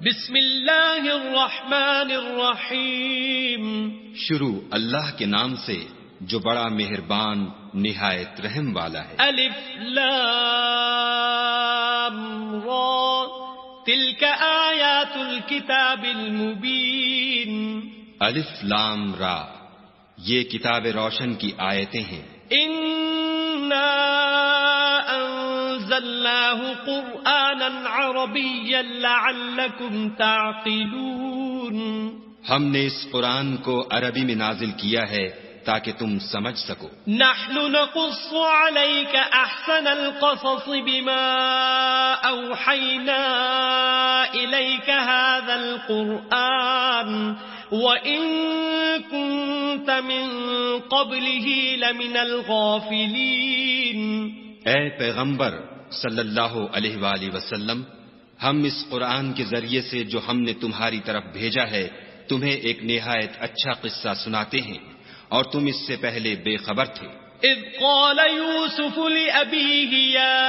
بسم اللہ الرحمن الرحیم. شروع اللہ کے نام سے جو بڑا مہربان نہایت رحم والا ہے. الف لام را تلک آیات الکتاب المبین. الف لام را یہ کتاب روشن کی آیتیں ہیں. انا انزلناه قرآنا عربیا لعلکم تعقلون. ہم نے اس قرآن کو عربی میں نازل کیا ہے تاکہ تم سمجھ سکو. نحن نقص عليك احسن القصص بما اوحينا اليك هذا القرآن وان كنت من قبله لمن الغافلين. اے پیغمبر صلی اللہ علیہ وآلہ وسلم، ہم اس قرآن کے ذریعے سے جو ہم نے تمہاری طرف بھیجا ہے تمہیں ایک نہایت اچھا قصہ سناتے ہیں اور تم اس سے پہلے بے خبر تھے. اذ قال يوسف لأبيه يا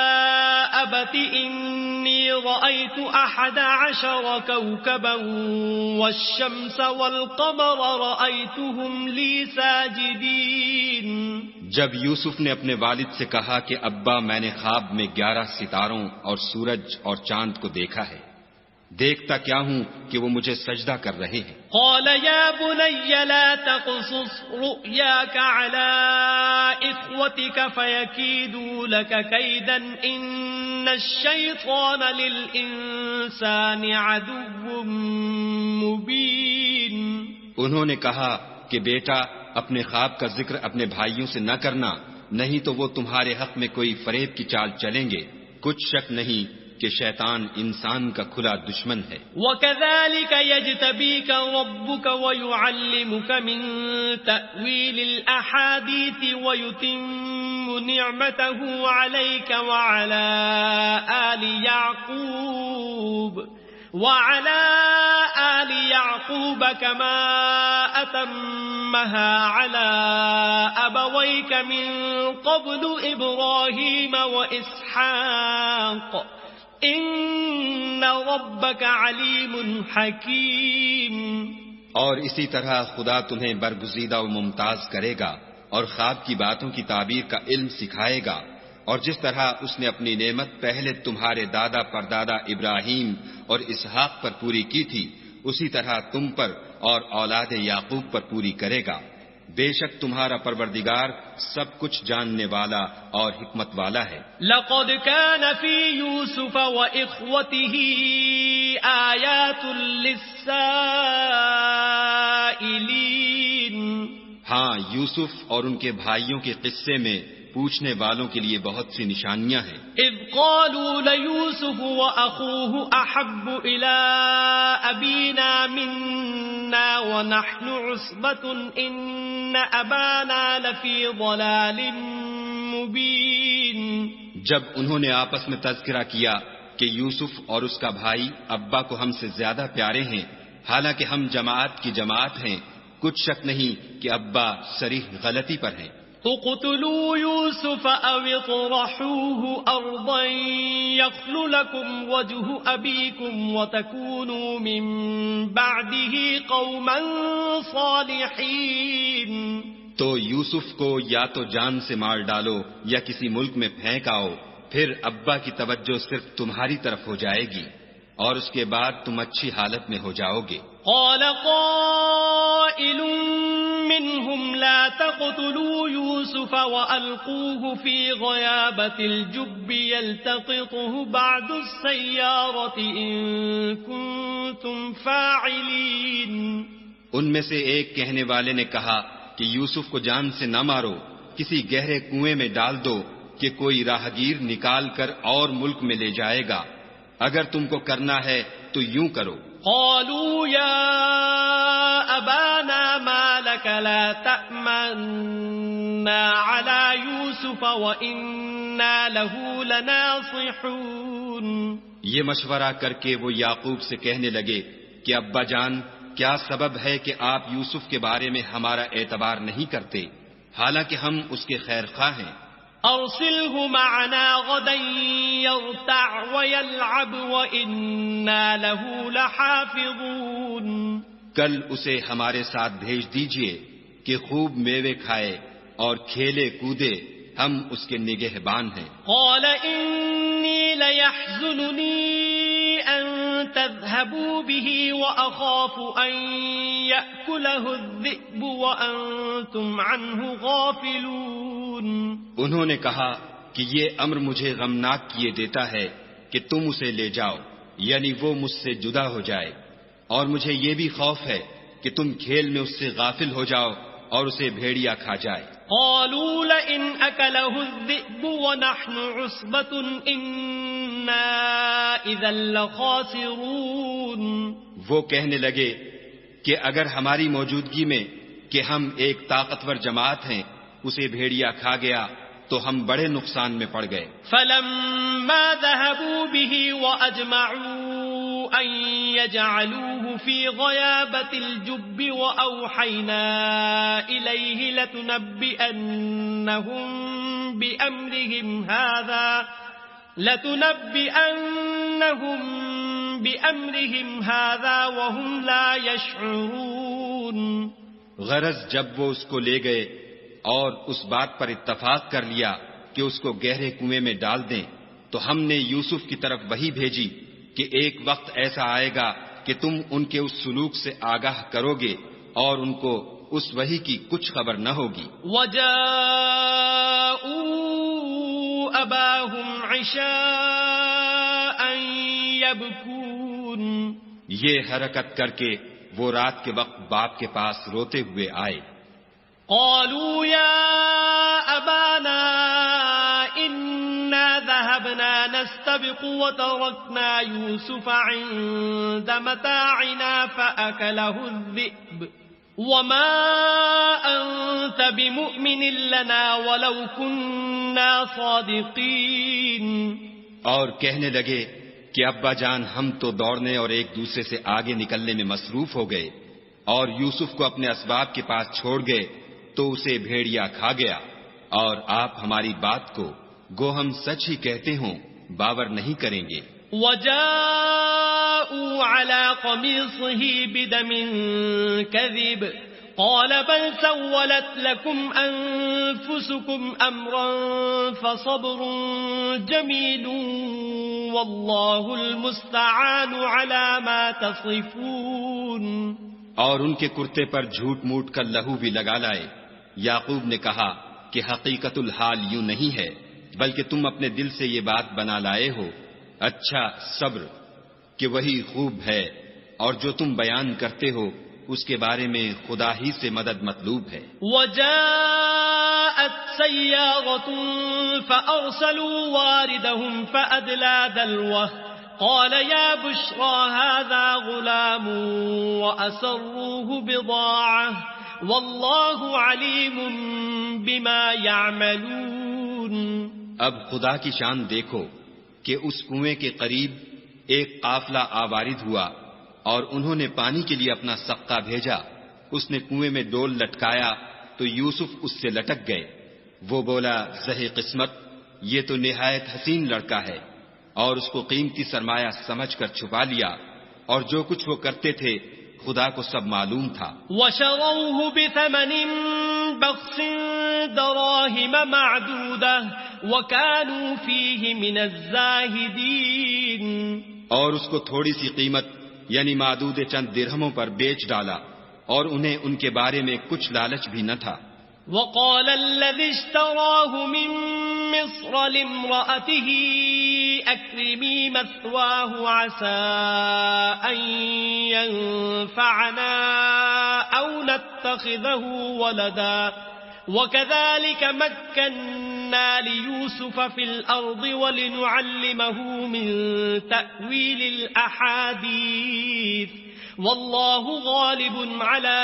أبت إني رأيت 11 كوكبا والشمس والقمر رأيتهم لي ساجدين. جب یوسف نے اپنے والد سے کہا کہ ابا میں نے خواب میں 11 ستاروں اور سورج اور چاند کو دیکھا ہے، دیکھتا کیا ہوں کہ وہ مجھے سجدہ کر رہے ہیں. قال يا بني لا تقصص رؤياك على إخوتك فيكيدوا لك كيدا إن الشيطان للإنسان عدو مبين. انہوں نے کہا کہ بیٹا اپنے خواب کا ذکر اپنے بھائیوں سے نہ کرنا، نہیں تو وہ تمہارے حق میں کوئی فریب کی چال چلیں گے. کچھ شک نہیں کہ شیطان انسان کا کھلا دشمن ہے. وَكَذَلِكَ يَجْتَبِيكَ رَبُّكَ وَيُعَلِّمُكَ مِن تَأْوِيلِ الْأَحَادِيثِ وَيُتِمُّ نِعْمَتَهُ عَلَيْكَ وَعَلَى آلِ يَعْقُوبَ كَمَا أَتَمَّهَا عَلَى أَبَوَيْكَ مِن قَبْلُ إِبْرَاهِيمَ وَإِسْحَاقَ ان ربک علیم حکیم. اور اسی طرح خدا تمہیں برگزیدہ و ممتاز کرے گا اور خواب کی باتوں کی تعبیر کا علم سکھائے گا، اور جس طرح اس نے اپنی نعمت پہلے تمہارے دادا پردادا ابراہیم اور اسحاق پر پوری کی تھی اسی طرح تم پر اور اولاد یعقوب پر پوری کرے گا. بے شک تمہارا پروردگار سب کچھ جاننے والا اور حکمت والا ہے. لقد كان في يوسف وإخوته آيات للسائلين. ہاں، یوسف اور ان کے بھائیوں کے قصے میں پوچھنے والوں کے لیے بہت سی نشانیاں ہیں. اذ قالوا ليوسف واخوه احب الى ابينا منا ونحن عصبة ان ابانا لفي ضلال مبين. جب انہوں نے آپس میں تذکرہ کیا کہ یوسف اور اس کا بھائی ابا کو ہم سے زیادہ پیارے ہیں حالانکہ ہم جماعت کی جماعت ہیں، کچھ شک نہیں کہ ابا صریح غلطی پر ہیں. اقتلوا يوسف او اطرحوه ارضا يخل لكم وجه ابيكم وتكونوا من بعده قوما صالحين. تو یوسف کو یا تو جان سے مار ڈالو یا کسی ملک میں پھینک آؤ، پھر ابا کی توجہ صرف تمہاری طرف ہو جائے گی اور اس کے بعد تم اچھی حالت میں ہو جاؤ گے. قال قائل منهم لا تقتلوا يوسف وألقوه في غيابة الجب يلتقطه بعض السيارة إن كنتم فاعلين. ان میں سے ایک کہنے والے نے کہا کہ یوسف کو جان سے نہ مارو، کسی گہرے کنویں میں ڈال دو کہ کوئی راہگیر نکال کر اور ملک میں لے جائے گا، اگر تم کو کرنا ہے تو یوں کرو. قالوا يا أبانا ما لك لا تأمنا على يوسف وإنا له لناصحون. یہ مشورہ کر کے وہ یعقوب سے کہنے لگے کہ ابا جان، کیا سبب ہے کہ آپ یوسف کے بارے میں ہمارا اعتبار نہیں کرتے حالانکہ ہم اس کے خیر خواہ ہیں. أرسله معنا غدا يرتع ويلعب وإنا له لحافظون. کل اسے ہمارے ساتھ بھیج دیجئے کہ خوب میوے کھائے اور کھیلے کودے، ہم اس کے نگہبان ہیں. قال إني ليحزنني أن تذهبوا به وأخاف أن يأكله الذئب وأنتم عنه غافلون. انہوں نے کہا کہ یہ امر مجھے غمناک کیے دیتا ہے کہ تم اسے لے جاؤ، یعنی وہ مجھ سے جدا ہو جائے، اور مجھے یہ بھی خوف ہے کہ تم کھیل میں اس سے غافل ہو جاؤ اور اسے بھیڑیا کھا جائے. قالوا لئن أكله الذئب ونحن عصبة إنا إذا لخاسرون. وہ کہنے لگے کہ اگر ہماری موجودگی میں کہ ہم ایک طاقتور جماعت ہیں اسے بھیڑیا کھا گیا تو ہم بڑے نقصان میں پڑ گئے. فلما ذهبوا به وأجمعوا أن يجعلوه في غيابة الجب وأوحينا إليه لتنبئنهم بأمرهم هذا وهم لا يشعرون. غرض جب وہ اس کو لے گئے اور اس بات پر اتفاق کر لیا کہ اس کو گہرے کنویں میں ڈال دیں تو ہم نے یوسف کی طرف وحی بھیجی کہ ایک وقت ایسا آئے گا کہ تم ان کے اس سلوک سے آگاہ کرو گے اور ان کو اس وحی کی کچھ خبر نہ ہوگی. وَجَاءُوا أَبَاهُمْ عِشَاءً يَبْكُونَ. یہ حرکت کر کے وہ رات کے وقت باپ کے پاس روتے ہوئے آئے. قالوا يا أبانا إنا ذهبنا نستبق وتركنا يوسف عند متاعنا فأكله الذئب وما أنت بمؤمن لنا ولو كنا صادقين. اور کہنے لگے کہ ابا جان ہم تو دوڑنے اور ایک دوسرے سے آگے نکلنے میں مصروف ہو گئے اور یوسف کو اپنے اسباب کے پاس چھوڑ گئے تو اسے بھیڑیا کھا گیا، اور آپ ہماری بات کو گو ہم سچ ہی کہتے ہوں باور نہیں کریں گے. وَجَاءُوا عَلَى قَمِيصِهِ بِدَمٍ كَذِبٍ قَالَ بَلْ سَوَّلَتْ لَكُمْ أَنفُسُكُمْ أَمْرًا فَصَبْرٌ جَمِيلٌ وَاللَّهُ الْمُسْتَعَانُ عَلَى مَا تَصِفُونَ. اور ان کے کرتے پر جھوٹ موٹ کر لہو بھی لگا لائے. یعقوب نے کہا کہ حقیقت الحال یوں نہیں ہے بلکہ تم اپنے دل سے یہ بات بنا لائے ہو. اچھا صبر کہ وہی خوب ہے، اور جو تم بیان کرتے ہو اس کے بارے میں خدا ہی سے مدد مطلوب ہے. وَجَاءَتْ سَيَّارَةٌ فَأَرْسَلُوا وَارِدَهُمْ فَأَدْلَىٰ دَلْوَهُ قال يا بشرى هذا غلام وأسروه بضاعة والله عليم بما يعملون. اب خدا کی شان دیکھو کہ اس کنویں کے قریب ایک قافلہ آوارد ہوا اور انہوں نے پانی کے لیے اپنا سقا بھیجا. اس نے کنویں میں ڈول لٹکایا تو یوسف اس سے لٹک گئے. وہ بولا زہے قسمت، یہ تو نہایت حسین لڑکا ہے، اور اس کو قیمتی سرمایہ سمجھ کر چھپا لیا، اور جو کچھ وہ کرتے تھے خدا کو سب معلوم تھا. وَشَرَوْهُ بِثَمَنٍ بَخْسٍ دَرَاهِمَ مَعْدُودَةٍ وَكَانُوا فِيهِ مِنَ الزَّاهِدِينَ. اور اس کو تھوڑی سی قیمت یعنی معدود چند درہموں پر بیچ ڈالا، اور انہیں ان کے بارے میں کچھ لالچ بھی نہ تھا. وقال الذي اشتراه من مصر لامرأته أكرمي مثواه عسى أن ينفعنا أو نتخذه ولدا وكذلك مكنا ليوسف في الأرض ولنعلمه من تأويل الأحاديث والله غالب على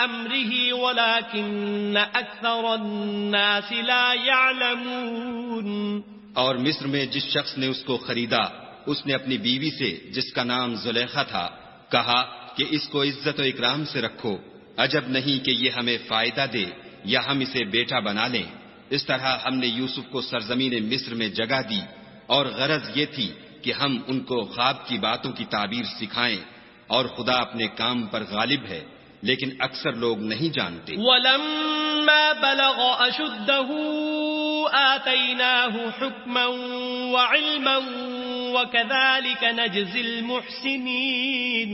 أمره ولكن أكثر الناس لا يعلمون. اور مصر میں جس شخص نے اس کو خریدا اس نے اپنی بیوی سے جس کا نام زلیخا تھا کہا کہ اس کو عزت و اکرام سے رکھو، عجب نہیں کہ یہ ہمیں فائدہ دے یا ہم اسے بیٹا بنا لیں، اس طرح ہم نے یوسف کو سرزمین مصر میں جگہ دی، اور غرض یہ تھی کہ ہم ان کو خواب کی باتوں کی تعبیر سکھائیں، اور خدا اپنے کام پر غالب ہے، لیکن اکثر لوگ نہیں جانتے۔ وَلَمَّا بَلَغَ أَشُدَّهُ آتَيْنَاهُ حُكْمًا وَعِلْمًا وَكَذَلِكَ نَجْزِي الْمُحْسِنِينَ۔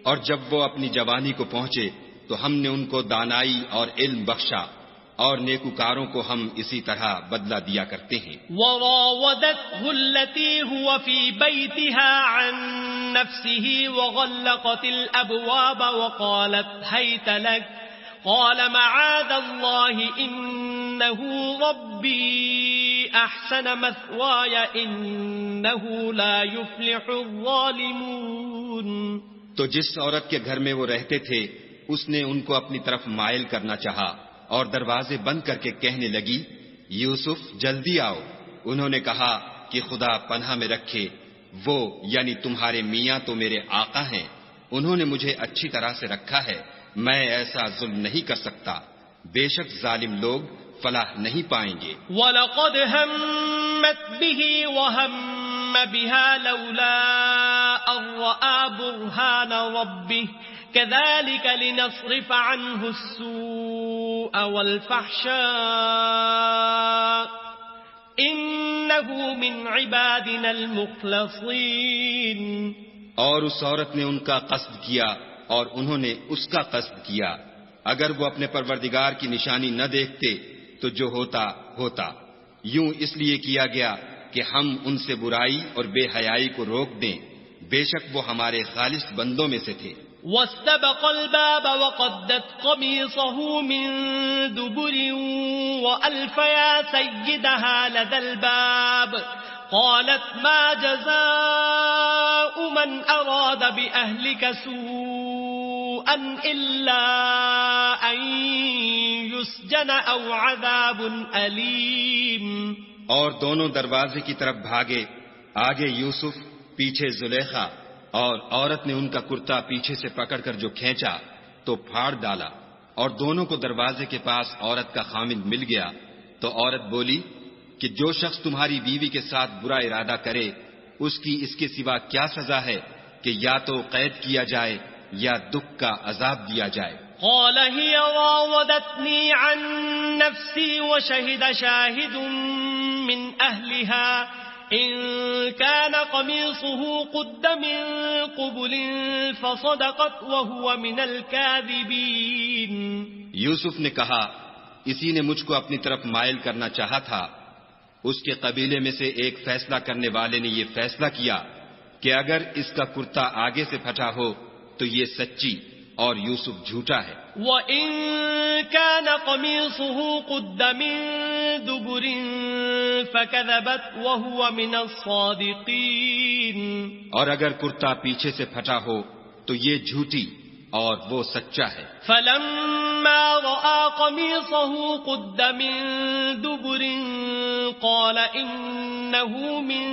اور جب وہ اپنی جوانی کو پہنچے تو ہم نے ان کو دانائی اور علم بخشا، اور نیکوکاروں کو ہم اسی طرح بدلہ دیا کرتے ہیں۔ وراودته التي هو في بيتها عن نفسه وغلقت الأبواب وقالت هيت لك قال معاذ الله إنه ربي أحسن مثواي إنه لا يفلح الظالمون۔ تو جس عورت کے گھر میں وہ رہتے تھے اس نے ان کو اپنی طرف مائل کرنا چاہا اور دروازے بند کر کے کہنے لگی، یوسف جلدی آؤ۔ انہوں نے کہا کہ خدا پناہ میں رکھے، وہ یعنی تمہارے میاں تو میرے آقا ہیں، انہوں نے مجھے اچھی طرح سے رکھا ہے، میں ایسا ظلم نہیں کر سکتا، بے شک ظالم لوگ فلاح نہیں پائیں گے۔ وَلَقَدْ هَمَّتْ بِهِ وَهَمَّ بِهَا لَوْلَا أَن رَّأَىٰ بُرْهَانَ رَبِّهِ كَذَلِكَ لِنَصْرِفَ عَنْهُ السُّوءَ وَالْفَحْشَاءَ إِنَّهُ مِنْ عِبَادِنَا الْمُخْلَصِينَ۔ اور اس عورت نے ان کا قصد کیا اور انہوں نے اس کا قصد کیا، اگر وہ اپنے پروردگار کی نشانی نہ دیکھتے تو جو ہوتا ہوتا، یوں اس لیے کیا گیا کہ ہم ان سے برائی اور بے حیائی کو روک دیں، بے شک وہ ہمارے خالص بندوں میں سے تھے۔ واستبق الباب وقدت قميصه من دبر وألف يا سيدها لدى الباب قالت ما جزاء من أراد بأهلك سوءا إلا أن يسجن أو عذاب أليم۔ اور دونوں دروازے کی طرف بھاگے، آگے یوسف، پیچھے زلیخا، اور عورت نے ان کا کرتا پیچھے سے پکڑ کر جو کھینچا تو پھاڑ ڈالا، اور دونوں کو دروازے کے پاس عورت کا خامند مل گیا۔ تو عورت بولی کہ جو شخص تمہاری بیوی کے ساتھ برا ارادہ کرے اس کی اس کے سوا کیا سزا ہے کہ یا تو قید کیا جائے یا دکھ کا عذاب دیا جائے۔ قال هي راودتني عن نفسي وشهد شاهد من أهلها إن كان قميصه قد من قبل فصدقت وهو من الكاذبين۔ یوسف نے کہا، اسی نے مجھ کو اپنی طرف مائل کرنا چاہا تھا، اس کے قبیلے میں سے ایک فیصلہ کرنے والے نے یہ فیصلہ کیا کہ اگر اس کا کرتا آگے سے پھٹا ہو تو یہ سچی اور یوسف جھوٹا ہے۔ وَإِن كَانَ قَمِيصُهُ قُدَّ مِن دُبُرٍ فَكَذَبَتْ وَهُوَ مِنَ الصَّادِقِينَ۔ اور اگر کرتا پیچھے سے پھٹا ہو تو یہ جھوٹی اور وہ سچا ہے۔ فَلَمَّا رَأَىٰ قَمِيصَهُ قُدَّ مِن دُبُرٍ قَالَ إِنَّهُ مِن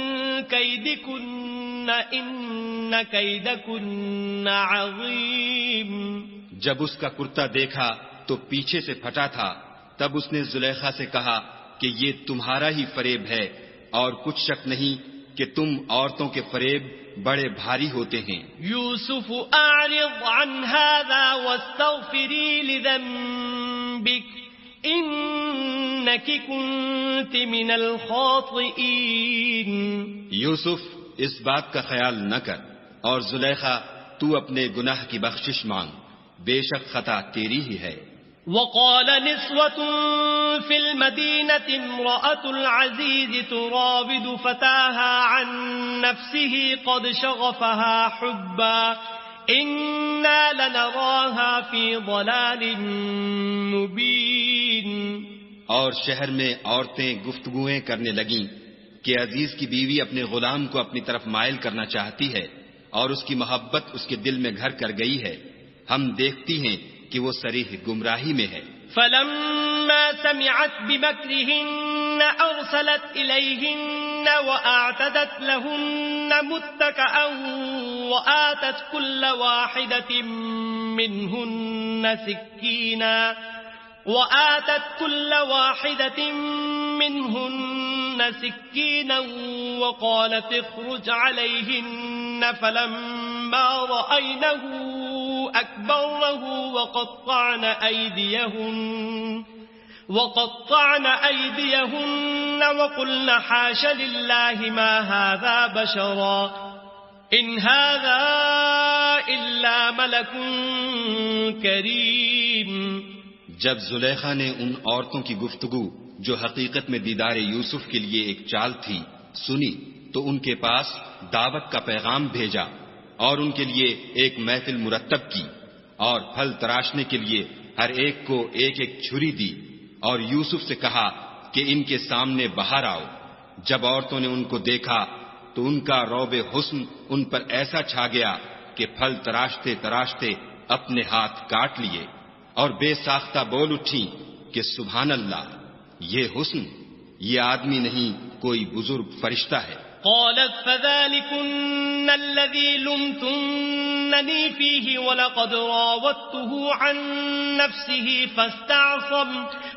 كَيْدِكُنَّ إِنَّ كَيْدَكُنَّ عَظِيمٌ۔ جب اس کا کرتا دیکھا تو پیچھے سے پھٹا تھا، تب اس نے زلیخا سے کہا کہ یہ تمہارا ہی فریب ہے، اور کچھ شک نہیں کہ تم عورتوں کے فریب بڑے بھاری ہوتے ہیں۔ یوسف اعرض عن هذا واستغفری لذنبک انک کنت من الخاطئین۔ یوسف اس بات کا خیال نہ کر، اور زلیخا تو اپنے گناہ کی بخشش مانگ، بے شک خطا تیری ہی ہے۔ وقال نسوة في المدينة امرأة العزيز تراود فتاها عن نفسه قد شغفها حبا إنا لنراها في ضلال مبين۔ اور شہر میں عورتیں گفتگویں کرنے لگیں کہ عزیز کی بیوی اپنے غلام کو اپنی طرف مائل کرنا چاہتی ہے اور اس کی محبت اس کے دل میں گھر کر گئی ہے، ہم دیکھتی ہیں کہ وہ صریح گمراہی میں ہے۔ فلما سمعت بمكرهن أرسلت إليهن وأعتدت لهن متكئا وآتت كل واحدة منهن سكينا وآتت كل واحدة منهن سكينا وقالت اخرج عليهن فلما رأينه أكبرنه وقطعن أيديهن وقلن حاش لله ما هذا بشرا إن هذا إلا ملك كريم. جب زلیخا نے ان عورتوں کی گفتگو جو حقیقت میں دیدار یوسف کے لیے ایک چال تھی سنی تو ان کے پاس دعوت کا پیغام بھیجا اور ان کے لیے ایک محفل مرتب کی اور پھل تراشنے کے لیے ہر ایک کو ایک ایک چھری دی اور یوسف سے کہا کہ ان کے سامنے باہر آؤ. جب عورتوں نے ان کو دیکھا تو ان کا روب حسن ان پر ایسا چھا گیا کہ پھل تراشتے تراشتے اپنے ہاتھ کاٹ لیے اور بے ساختہ بول اٹھی کہ سبحان اللہ، یہ حسن، یہ آدمی نہیں کوئی بزرگ فرشتہ ہے. قالت فذلكن الذي لمتنني فيه ولقد راودته عن نفسه فاستعصم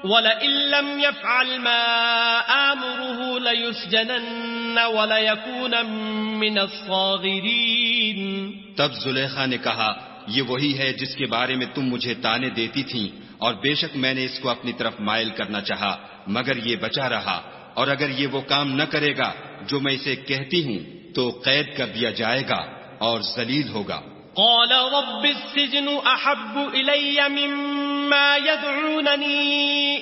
ولئن لم يفعل ما آمره ليسجنن وليكون من الصاغرين. تب زلیخا نے کہا یہ وہی ہے جس کے بارے میں تم مجھے تانے دیتی تھیں اور بے شک میں نے اس کو اپنی طرف مائل کرنا چاہا مگر یہ بچا رہا اور اگر یہ وہ کام نہ کرے گا جو میں اسے کہتی ہوں تو قید کر دیا جائے گا اور ذلیل ہوگا. قال رب السجن احب الي مما يدعونني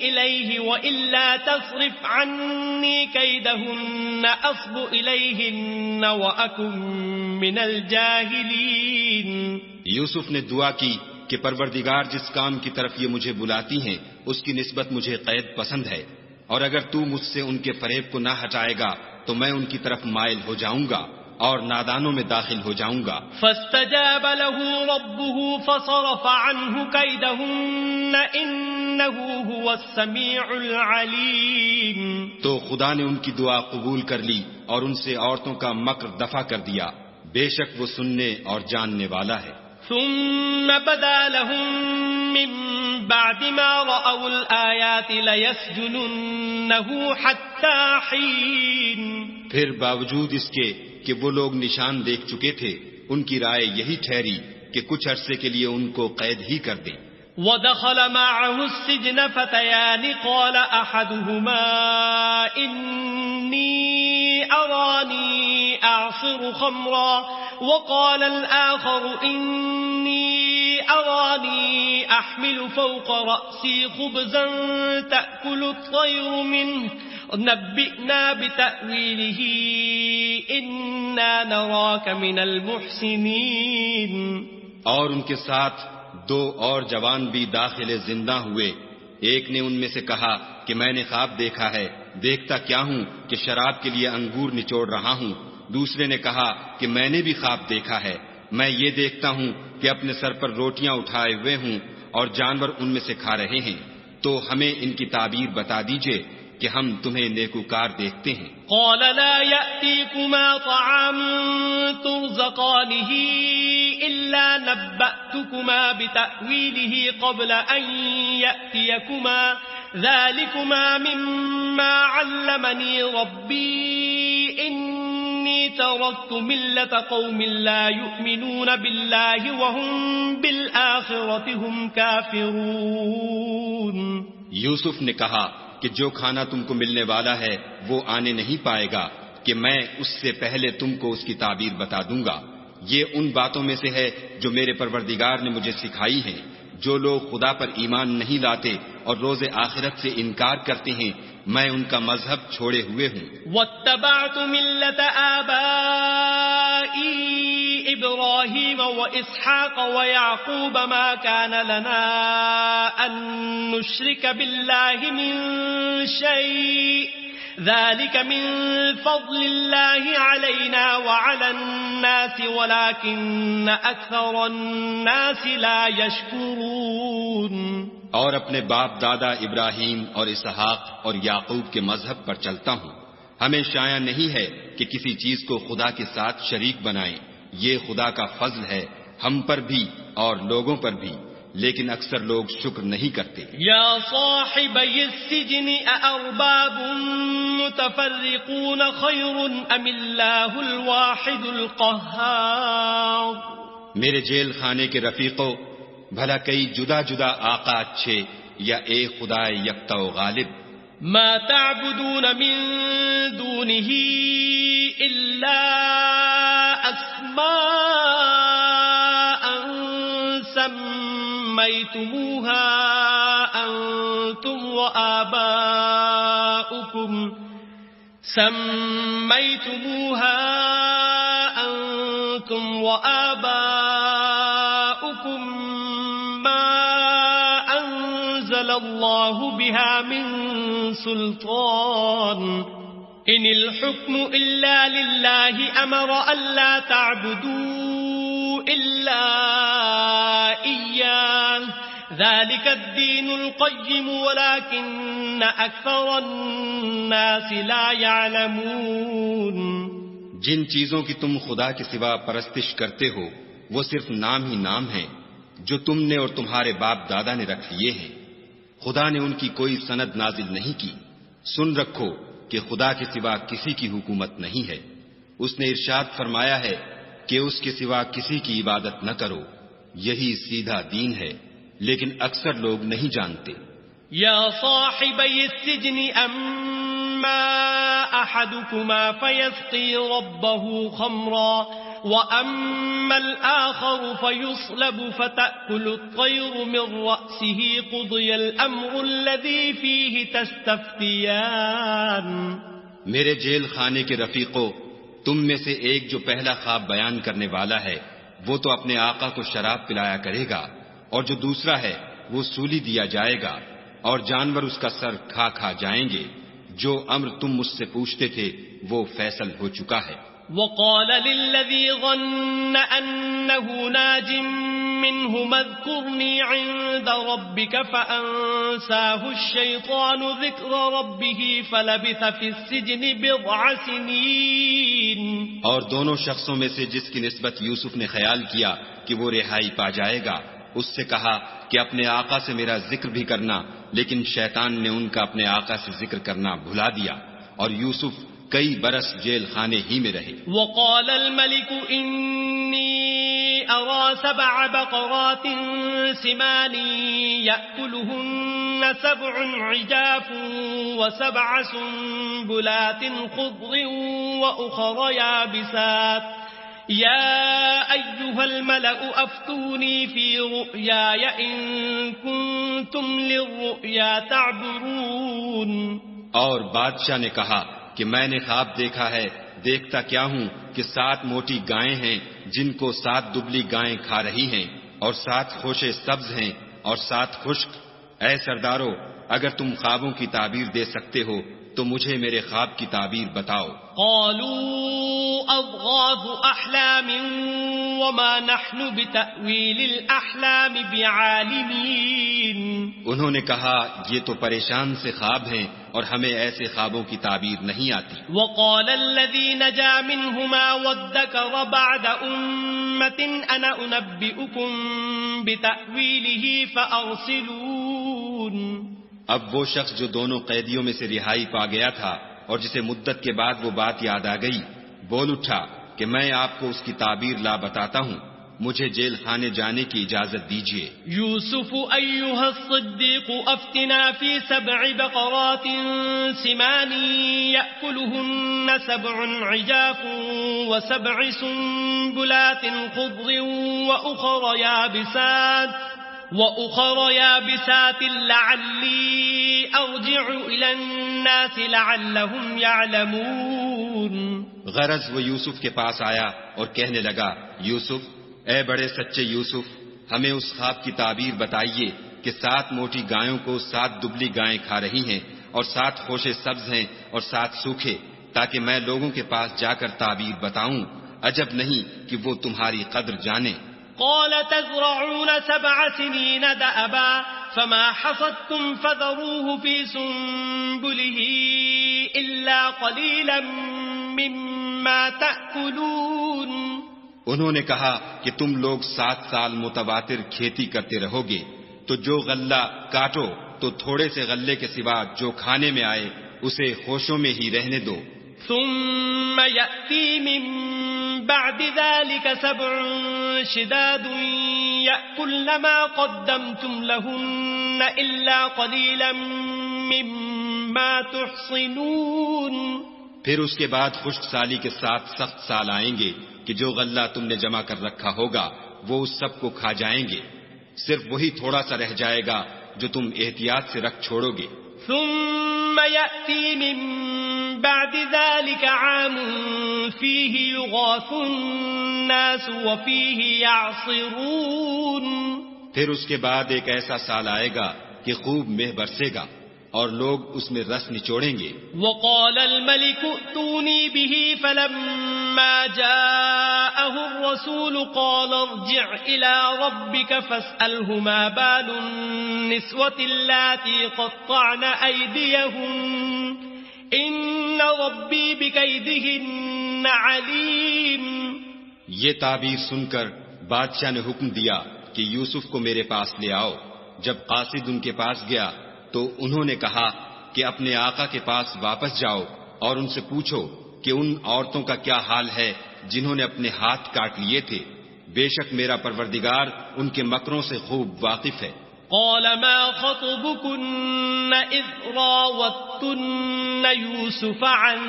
اليه والا تصرف عني كيدهن اصب اليهن واكن من الجاهلين. یوسف نے دعا کی کہ پروردگار جس کام کی طرف یہ مجھے بلاتی ہیں اس کی نسبت مجھے قید پسند ہے اور اگر تو مجھ سے ان کے فریب کو نہ ہٹائے گا تو میں ان کی طرف مائل ہو جاؤں گا اور نادانوں میں داخل ہو جاؤں گا. فاستجاب له ربه فصرف عنه كيدهن انه هو السميع العليم. تو خدا نے ان کی دعا قبول کر لی اور ان سے عورتوں کا مکر دفع کر دیا، بے شک وہ سننے اور جاننے والا ہے. ثم بدا لهم من بعد ما رأوا الآيات ليسجننه حتى حين. پھر باوجود اس کے کہ وہ لوگ نشان دیکھ چکے تھے ان کی رائے یہی ٹھہری کہ کچھ عرصے کے لیے ان کو قید ہی کر دیں. ودخل معه السجن فتيان قال أحدهما إني أراني أعصر خمرا وقال الآخر إني أراني أحمل فوق رأسي خبزا تأكل الطير منه نبئنا بتأويله إنا نراك من المحسنين. اور ان کے ساتھ دو اور جوان بھی داخل زندہ ہوئے. ایک نے ان میں سے کہا کہ میں نے خواب دیکھا ہے، دیکھتا کیا ہوں کہ شراب کے لیے انگور نچوڑ رہا ہوں. دوسرے نے کہا کہ میں نے بھی خواب دیکھا ہے، میں یہ دیکھتا ہوں کہ اپنے سر پر روٹیاں اٹھائے ہوئے ہوں اور جانور ان میں سے کھا رہے ہیں، تو ہمیں ان کی تعبیر بتا دیجئے کہ ہم تمہیں نیکوکار دیکھتے ہیں. قال لا يأتيكما طعام ترزقانه إلا نبأتكما بتأويله قبل أن يأتيكما ذلكما مما علمني ربي إني تركت ملة قوم لا يؤمنون بالله وهم بالآخرة هم كافرون. یوسف نے کہا کہ جو کھانا تم کو ملنے والا ہے وہ آنے نہیں پائے گا کہ میں اس سے پہلے تم کو اس کی تعبیر بتا دوں گا. یہ ان باتوں میں سے ہے جو میرے پروردگار نے مجھے سکھائی ہیں. جو لوگ خدا پر ایمان نہیں لاتے اور روز آخرت سے انکار کرتے ہیں میں ان کا مذہب چھوڑے ہوئے ہوں. واتبعت ملة آبائي إبراهيم وإسحاق ويعقوب ما كان لنا أن نشرك بالله من شيء ذلك من فضل الله علينا وعلى الناس ولكن أكثر الناس لا يشكرون. اور اپنے باپ دادا ابراہیم اور اسحاق اور یعقوب کے مذہب پر چلتا ہوں. ہمیں شایع نہیں ہے کہ کسی چیز کو خدا کے ساتھ شریک بنائیں. یہ خدا کا فضل ہے ہم پر بھی اور لوگوں پر بھی، لیکن اکثر لوگ شکر نہیں کرتے. یا صاحبی السجن اارباب متفرقون خیر ام اللہ الواحد القہار. میرے جیل خانے کے رفیقوں، بھلا کئی جدا جدا آقا اچھے یا ایک خدا یکتا و غالب؟ ما تعبدون من دونه الا اسماء سميتموها أنتم وآباؤكم ما أنزل الله بها من سلطان إن الحكم إلا لله أمر ألا تعبدوا إلا إياه ذلك الدين القيم ولكن أكثر الناس لا يعلمون. جن چیزوں کی تم خدا کے سوا پرستش کرتے ہو وہ صرف نام ہی نام ہیں جو تم نے اور تمہارے باپ دادا نے رکھ لیے ہیں. خدا نے ان کی کوئی سند نازل نہیں کی. سن رکھو کہ خدا کے سوا کسی کی حکومت نہیں ہے. اس نے ارشاد فرمایا ہے کہ اس کے سوا کسی کی عبادت نہ کرو، یہی سیدھا دین ہے، لیکن اکثر لوگ نہیں جانتے. یا صاحبی السجن اما احدكما فيسقي ربه خمرا واما الاخر فيصلب فتأكل الطير من رأسه قضي الامر الذي فيه تستفتيان. میرے جیل خانے کے رفیقوں، تم میں سے ایک جو پہلا خواب بیان کرنے والا ہے وہ تو اپنے آقا کو شراب پلایا کرے گا، اور جو دوسرا ہے وہ سولی دیا جائے گا، اور جانور اس کا سر کھا کھا جائیں گے. جو امر تم مجھ سے پوچھتے تھے وہ فیصل ہو چکا ہے. وقال للذي ظن أنه ناج منهما اذكرني عند ربك فأنساه الشيطان ذكر ربه فلبث في السجن بضع سنين. اور دونوں شخصوں میں سے جس کی نسبت یوسف نے خیال کیا کہ وہ رہائی پا جائے گا، اس سے کہا کہ اپنے آقا سے میرا ذکر بھی کرنا، لیکن شیطان نے ان کا اپنے آقا سے ذکر کرنا بھلا دیا، اور یوسف کئی برس جیل خانے ہی میں رہے. وقال الملك إني أرى 7 بقرات سمان يأكلهن 7 عجاف و7 سنبلات خضر وأخر يابسات يا أيها الملأ أفتوني في رؤياي إن كنتم للرؤيا تعبرون. اور بادشاہ نے کہا کہ میں نے خواب دیکھا ہے، دیکھتا کیا ہوں کہ 7 موٹی گائیں ہیں جن کو 7 دبلی گائیں کھا رہی ہیں، اور 7 خوشے سبز ہیں اور 7 خشک. اے سردارو، اگر تم خوابوں کی تعبیر دے سکتے ہو تو مجھے میرے خواب کی تعبیر بتاؤ. قالوا اضغاث احلام وما نحن بتأويل الاحلام بعالمين. انہوں نے کہا یہ تو پریشان سے خواب ہیں اور ہمیں ایسے خوابوں کی تعبیر نہیں آتی. وقال الذي نجا منهما وادكر بعد أمة أنا أنبئكم بتأويله فأرسلون. اب وہ شخص جو دونوں قیدیوں میں سے رہائی پا گیا تھا اور جسے مدت کے بعد وہ بات یاد آ گئی، بول اٹھا کہ میں آپ کو اس کی تعبیر لا بتاتا ہوں، مجھے جیل خانے جانے کی اجازت دیجیے. یوسف ایھا الصدیق افتنا فی 7 بقرات سمان یأکلہن 7 عجاف و7 سنبلات خضر وأخر يابسات لعلی ارجع الى الناس لعلهم يعلمون. غرض وہ یوسف کے پاس آیا اور کہنے لگا، یوسف، اے بڑے سچے یوسف، ہمیں اس خواب کی تعبیر بتائیے کہ 7 موٹی گایوں کو 7 دبلی گائیں کھا رہی ہیں اور 7 خوشے سبز ہیں اور 7 سوکھے، تاکہ میں لوگوں کے پاس جا کر تعبیر بتاؤں. عجب نہیں کہ وہ تمہاری قدر جانے. قال تزرعون 7 سنين دأبا فما حصدتم فذروه في سنبله إلا قليلا مما تأكلون. انہوں نے کہا کہ تم لوگ 7 سال متواتر کھیتی کرتے رہو گے، تو جو غلہ کاٹو تو تھوڑے سے غلے کے سوا جو کھانے میں آئے اسے خوشوں میں ہی رہنے دو۔ ثم يأتي من بعد ذلك 7 شداد يأكلن ما قدمتم لهن إلا قليلا مما تحصنون۔ پھر اس کے بعد خشک سالی کے ساتھ سخت سال آئیں گے کہ جو غلہ تم نے جمع کر رکھا ہوگا وہ اس سب کو کھا جائیں گے، صرف وہی تھوڑا سا رہ جائے گا جو تم احتیاط سے رکھ چھوڑو گے۔ ثم يأتي من بعد ذلك عام فيه يغاث الناس وفيه يعصرون۔ پھر اس کے بعد ایک ایسا سال آئے گا کہ خوب مہ برسے گا اور لوگ اس میں رس نچوڑیں گے۔ وقال الملك ائتوني به فلما جاءه الرسول قال ارجع إلى ربك فاسأله ما بال النسوة اللاتي قطعن أيديهن إن ربي بكيدهن عليم۔ یہ تعبیر سن کر بادشاہ نے حکم دیا کہ یوسف کو میرے پاس لے آؤ۔ جب قاصد ان کے پاس گیا تو انہوں نے کہا کہ اپنے آقا کے پاس واپس جاؤ اور ان سے پوچھو کہ ان عورتوں کا کیا حال ہے جنہوں نے اپنے ہاتھ کاٹ لیے تھے، بے شک میرا پروردگار ان کے مکروں سے خوب واقف ہے۔ قال ما خطبكن إذ راوتن يوسف عن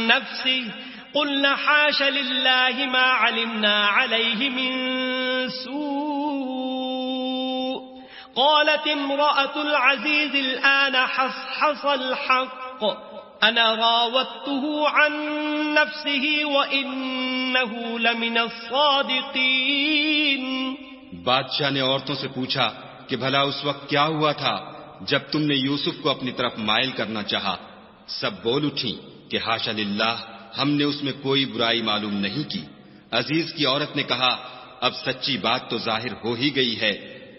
نفسه قلنا حاش لله ما علمنا عليه من سوء قالت امرأة العزيز الآن حصحص الحق أنا راودته عن نفسه وإنه لمن الصادقين۔ بادشاہ نے عورتوں سے پوچھا کہ بھلا اس وقت کیا ہوا تھا جب تم نے یوسف کو اپنی طرف مائل کرنا چاہا؟ سب بول اٹھی کہ حاشا للہ، ہم نے اس میں کوئی برائی معلوم نہیں کی۔ عزیز کی عورت نے کہا اب سچی بات تو ظاہر ہو ہی گئی ہے،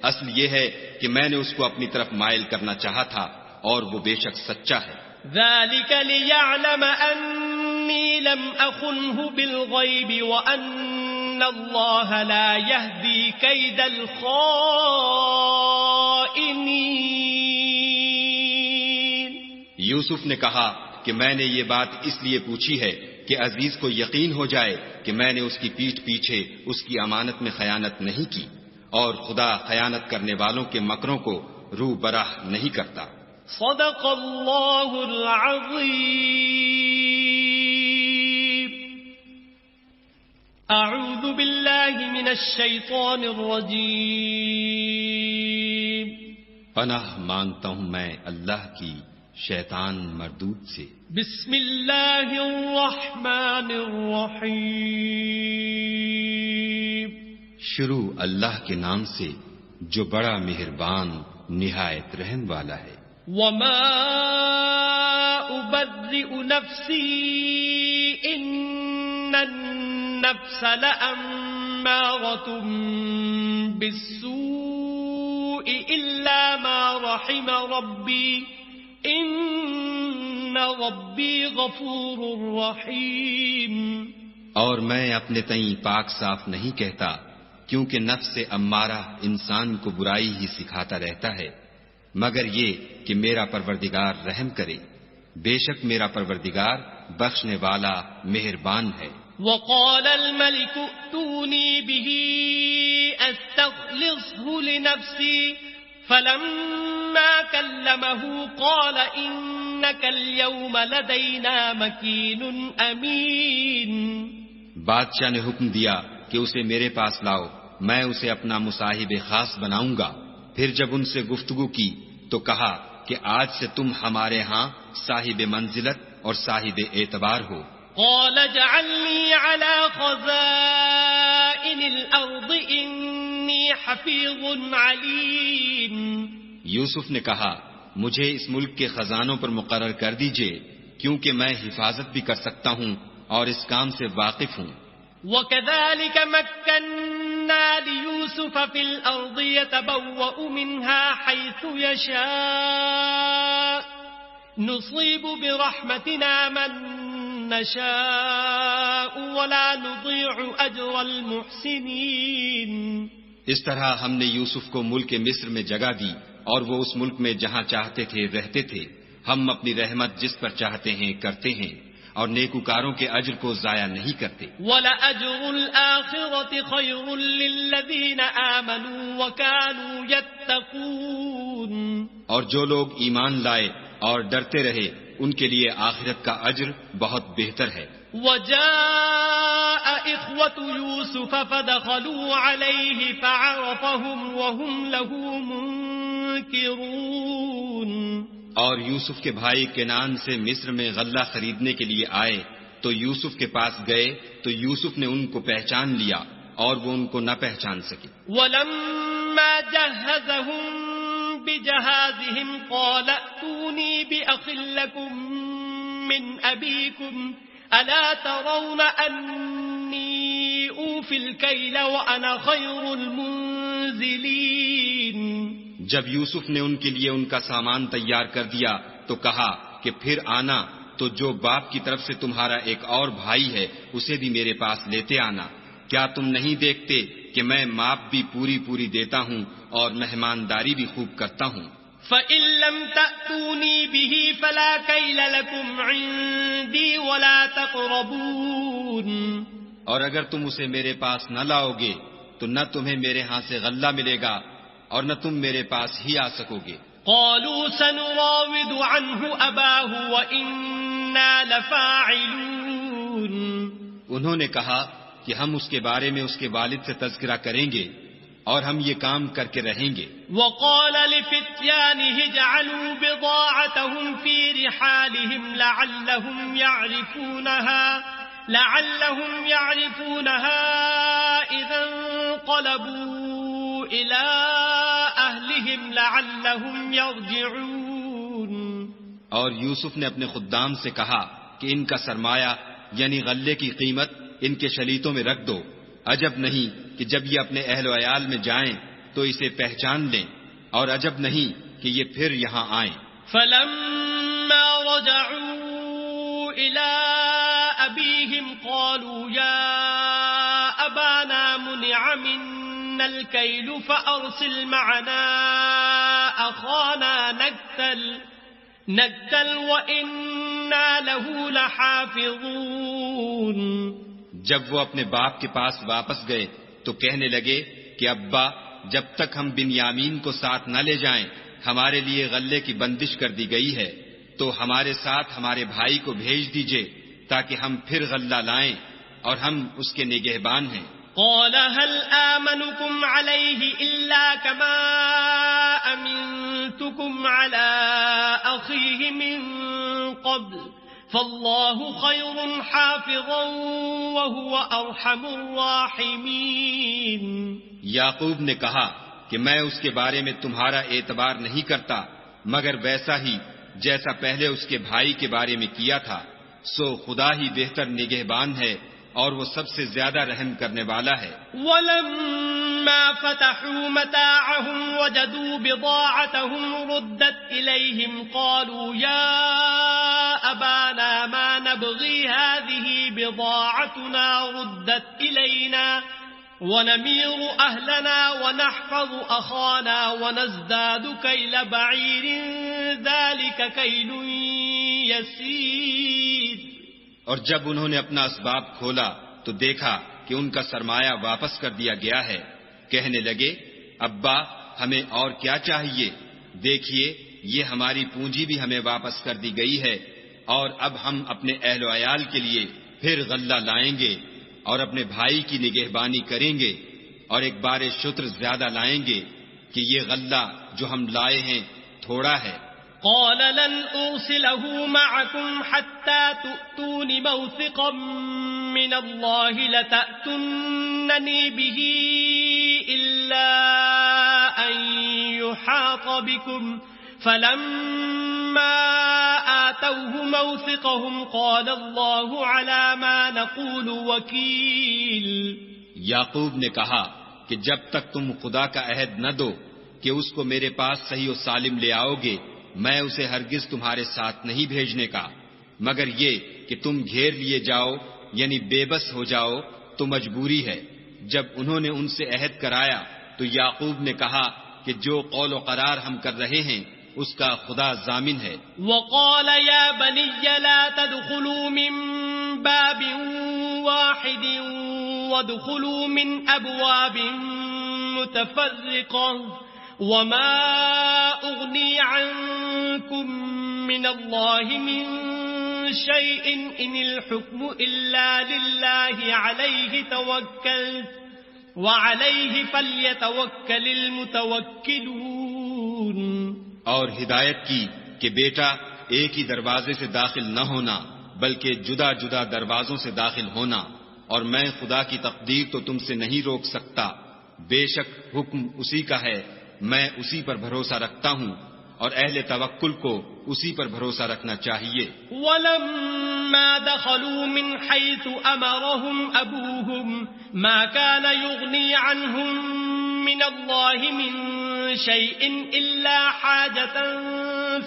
اصل یہ ہے کہ میں نے اس کو اپنی طرف مائل کرنا چاہا تھا اور وہ بے شک سچا ہے۔ ذلك ليعلم أني لم أخنه بالغيب وأن الله لا يهدي كيد الخائنين۔ یوسف نے کہا کہ میں نے یہ بات اس لیے پوچھی ہے کہ عزیز کو یقین ہو جائے کہ میں نے اس کی پیٹھ پیچھے اس کی امانت میں خیانت نہیں کی، اور خدا خیانت کرنے والوں کے مکروں کو روح براہ نہیں کرتا۔ صدق اللہ العظیم۔ اعوذ باللہ من الشیطان الرجیم۔ پناہ مانگتا ہوں میں اللہ کی شیطان مردود سے۔ بسم اللہ الرحمن الرحیم۔ شروع اللہ کے نام سے جو بڑا مہربان نہایت رحم والا ہے۔ وما أبرئ نفسي إن النفس لأمارة بالسوء إلا ما رحم ربي إن ربي غفور رحيم۔ اور میں اپنے تئیں پاک صاف نہیں کہتا، کیونکہ نفس امارہ انسان کو برائی ہی سکھاتا رہتا ہے، مگر یہ کہ میرا پروردگار رحم کرے، بے شک میرا پروردگار بخشنے والا مہربان ہے۔ وقال الملك ائتوني به استخلصه لنفسي فلما كلمه قال إنك اليوم لدينا مكين أمين۔ بادشاہ نے حکم دیا کہ اسے میرے پاس لاؤ، میں اسے اپنا مصاحب خاص بناؤں گا۔ پھر جب ان سے گفتگو کی تو کہا کہ آج سے تم ہمارے ہاں صاحب منزلت اور صاحب اعتبار ہو۔ قال اجعلني على خزائن الأرض إني حفيظ عليم۔ یوسف نے کہا مجھے اس ملک کے خزانوں پر مقرر کر دیجئے، کیونکہ میں حفاظت بھی کر سکتا ہوں اور اس کام سے واقف ہوں۔ وكذلك مكنا ليوسف في الأرض يتبوأ منها حيث يشاء نصيب برحمتنا من نشاء ولا نضيع أجر المحسنين. اس طرح ہم نے یوسف کو ملک مصر میں جگہ دی اور وہ اس ملک میں جہاں چاہتے تھے رہتے تھے. ہم اپنی رحمت جس پر چاہتے ہیں کرتے ہیں اور نیکوکاروں کے اجر کو ضائع نہیں کرتے. وَلَأَجْرُ الْآخِرَةِ خَيْرٌ لِّلَّذِينَ آمَنُوا وَكَانُوا يَتَّقُونَ. اور جو لوگ ایمان لائے اور ڈرتے رہے ان کے لیے آخرت کا اجر بہت بہتر ہے. وَجَاءَ إِخْوَةُ يُوسُفَ فَدَخَلُوا عَلَيْهِ فَعَرَفَهُمْ وَهُمْ لَهُ مُنكِرُونَ. اور یوسف کے بھائی کنان سے مصر میں غلہ خریدنے کے لیے آئے تو یوسف کے پاس گئے تو یوسف نے ان کو پہچان لیا اور وہ ان کو نہ پہچان سکے. وَلَمَّا جَهَّزَهُم بِجَهَازِهِمْ قَالَ ائْتُونِي بِأَخٍ لَّكُم مِّنْ أَبِيكُمْ أَلَا تَرَوْنَ أَنِّي أُوفِي الْكَيْلَ وَأَنَا خَيْرُ الْمُنزِلِينَ. جب یوسف نے ان کے لیے ان کا سامان تیار کر دیا تو کہا کہ پھر آنا تو جو باپ کی طرف سے تمہارا ایک اور بھائی ہے اسے بھی میرے پاس لیتے آنا. کیا تم نہیں دیکھتے کہ میں ماپ بھی پوری دیتا ہوں اور مہمانداری بھی خوب کرتا ہوں. فَإِن لَّمْ تَأْتُونِي بِهِ فَلَا كَيْلَ لَكُمْ عِندِي وَلَا تَقْرَبُونَ. اور اگر تم اسے میرے پاس نہ لاؤ گے تو نہ تمہیں میرے ہاں سے غلہ ملے گا اور نہ تم میرے پاس ہی آ سکو گے. قالوا سنراود عنه أباه وإنا لفاعلون. انہوں نے کہا کہ ہم اس کے بارے میں اس کے والد سے تذکرہ کریں گے اور ہم یہ کام کر کے رہیں گے. وقال لفتيانه اجعلوا بضاعتهم في رحالهم لعلهم يعرفونها إذا انقلبوا إلى أهلهم لعلهم يرجعون. اور یوسف نے اپنے خدام سے کہا کہ ان کا سرمایہ یعنی غلے کی قیمت ان کے شلیتوں میں رکھ دو. عجب نہیں کہ جب یہ اپنے اہل و عیال میں جائیں تو اسے پہچان لیں اور عجب نہیں کہ یہ پھر یہاں آئیں. فلما رجعوا إلى أبيهم قالوا يا أبانا منع منا الكيل فأرسل معنا أخانا نكتل وإنا له لحافظون. جب وہ اپنے باپ کے پاس واپس گئے تو کہنے لگے کہ ابا جب تک ہم بنیامین کو ساتھ نہ لے جائیں ہمارے لیے غلے کی بندش کر دی گئی ہے تو ہمارے ساتھ ہمارے بھائی کو بھیج دیجئے تاکہ ہم پھر غلہ لائیں اور ہم اس کے نگہبان ہیں. قال هل آمنكم عليه إلا كما أمنتكم على أخيه من قبل فالله خير حافظا وهو أرحم الراحمين. یعقوب نے کہا کہ میں اس کے بارے میں تمہارا اعتبار نہیں کرتا مگر ویسا ہی جیسا پہلے اس کے بھائی کے بارے میں کیا تھا. سو خدا ہی بہتر نگہبان ہے اور وہ سب سے زیادہ رحم کرنے والا ہے. وَلَمَّا فَتَحُوا مَتَاعَهُمْ وَجَدُوا بِضَاعَتَهُمْ رُدَّتْ إِلَيْهِمْ قَالُوا يَا أَبَانَا مَا نَبْغِي هَذِهِ بِضَاعَتُنَا رُدَّتْ إِلَيْنَا وَنَمِيرُ أَهْلَنَا وَنَحْفَظُ أَخَانَا وَنَزْدَادُ كَيْلَ بَعِيرٍ ذَلِكَ كَيْلٌ يَسِيرٌ. اور جب انہوں نے اپنا اسباب کھولا تو دیکھا کہ ان کا سرمایہ واپس کر دیا گیا ہے. کہنے لگے ابا ہمیں اور کیا چاہیے؟ دیکھیے یہ ہماری پونجی بھی ہمیں واپس کر دی گئی ہے اور اب ہم اپنے اہل و عیال کے لیے پھر غلہ لائیں گے اور اپنے بھائی کی نگہبانی کریں گے اور ایک بار شتر زیادہ لائیں گے کہ یہ غلہ جو ہم لائے ہیں تھوڑا ہے. قال لن أرسله معكم حتى تؤتون موثقا من الله لتأتونني به إلا أن يحاط بكم فلما آتوه موثقهم قال الله على ما نقول وكيل. یعقوب نے کہا کہ جب تک تم خدا کا عہد نہ دو کہ اس کو میرے پاس صحیح و سالم لے آؤ گے میں اسے ہرگز تمہارے ساتھ نہیں بھیجنے کا مگر یہ کہ تم گھیر لیے جاؤ یعنی بے بس ہو جاؤ تو مجبوری ہے۔ جب انہوں نے ان سے عہد کرایا تو یعقوب نے کہا کہ جو قول و قرار ہم کر رہے ہیں اس کا خدا ضامن ہے۔ وقال يا بني لا تدخلوا من باب واحد وادخلوا من أبواب متفرقة وما أغني عنكم من الله من شيء إن الحكم إلا لله عليه توكلت وعليه فليتوكل المتوكلون۔ اور ہدایت کی کہ بیٹا ایک ہی دروازے سے داخل نہ ہونا بلکہ جدا جدا دروازوں سے داخل ہونا، اور میں خدا کی تقدیر تو تم سے نہیں روک سکتا، بے شک حکم اسی کا ہے، میں اسی پر بھروسہ رکھتا ہوں، اور اہل توکل کو اسی پر بھروسہ رکھنا چاہیے۔ وَلَمَّا دَخَلُوا مِنْ حَيْثُ أَمَرَهُمْ أَبُوهُمْ مَا كَانَ يُغْنِي عَنْهُمْ مِنَ اللَّهِ مِنْ شَيْءٍ إِلَّا حَاجَةً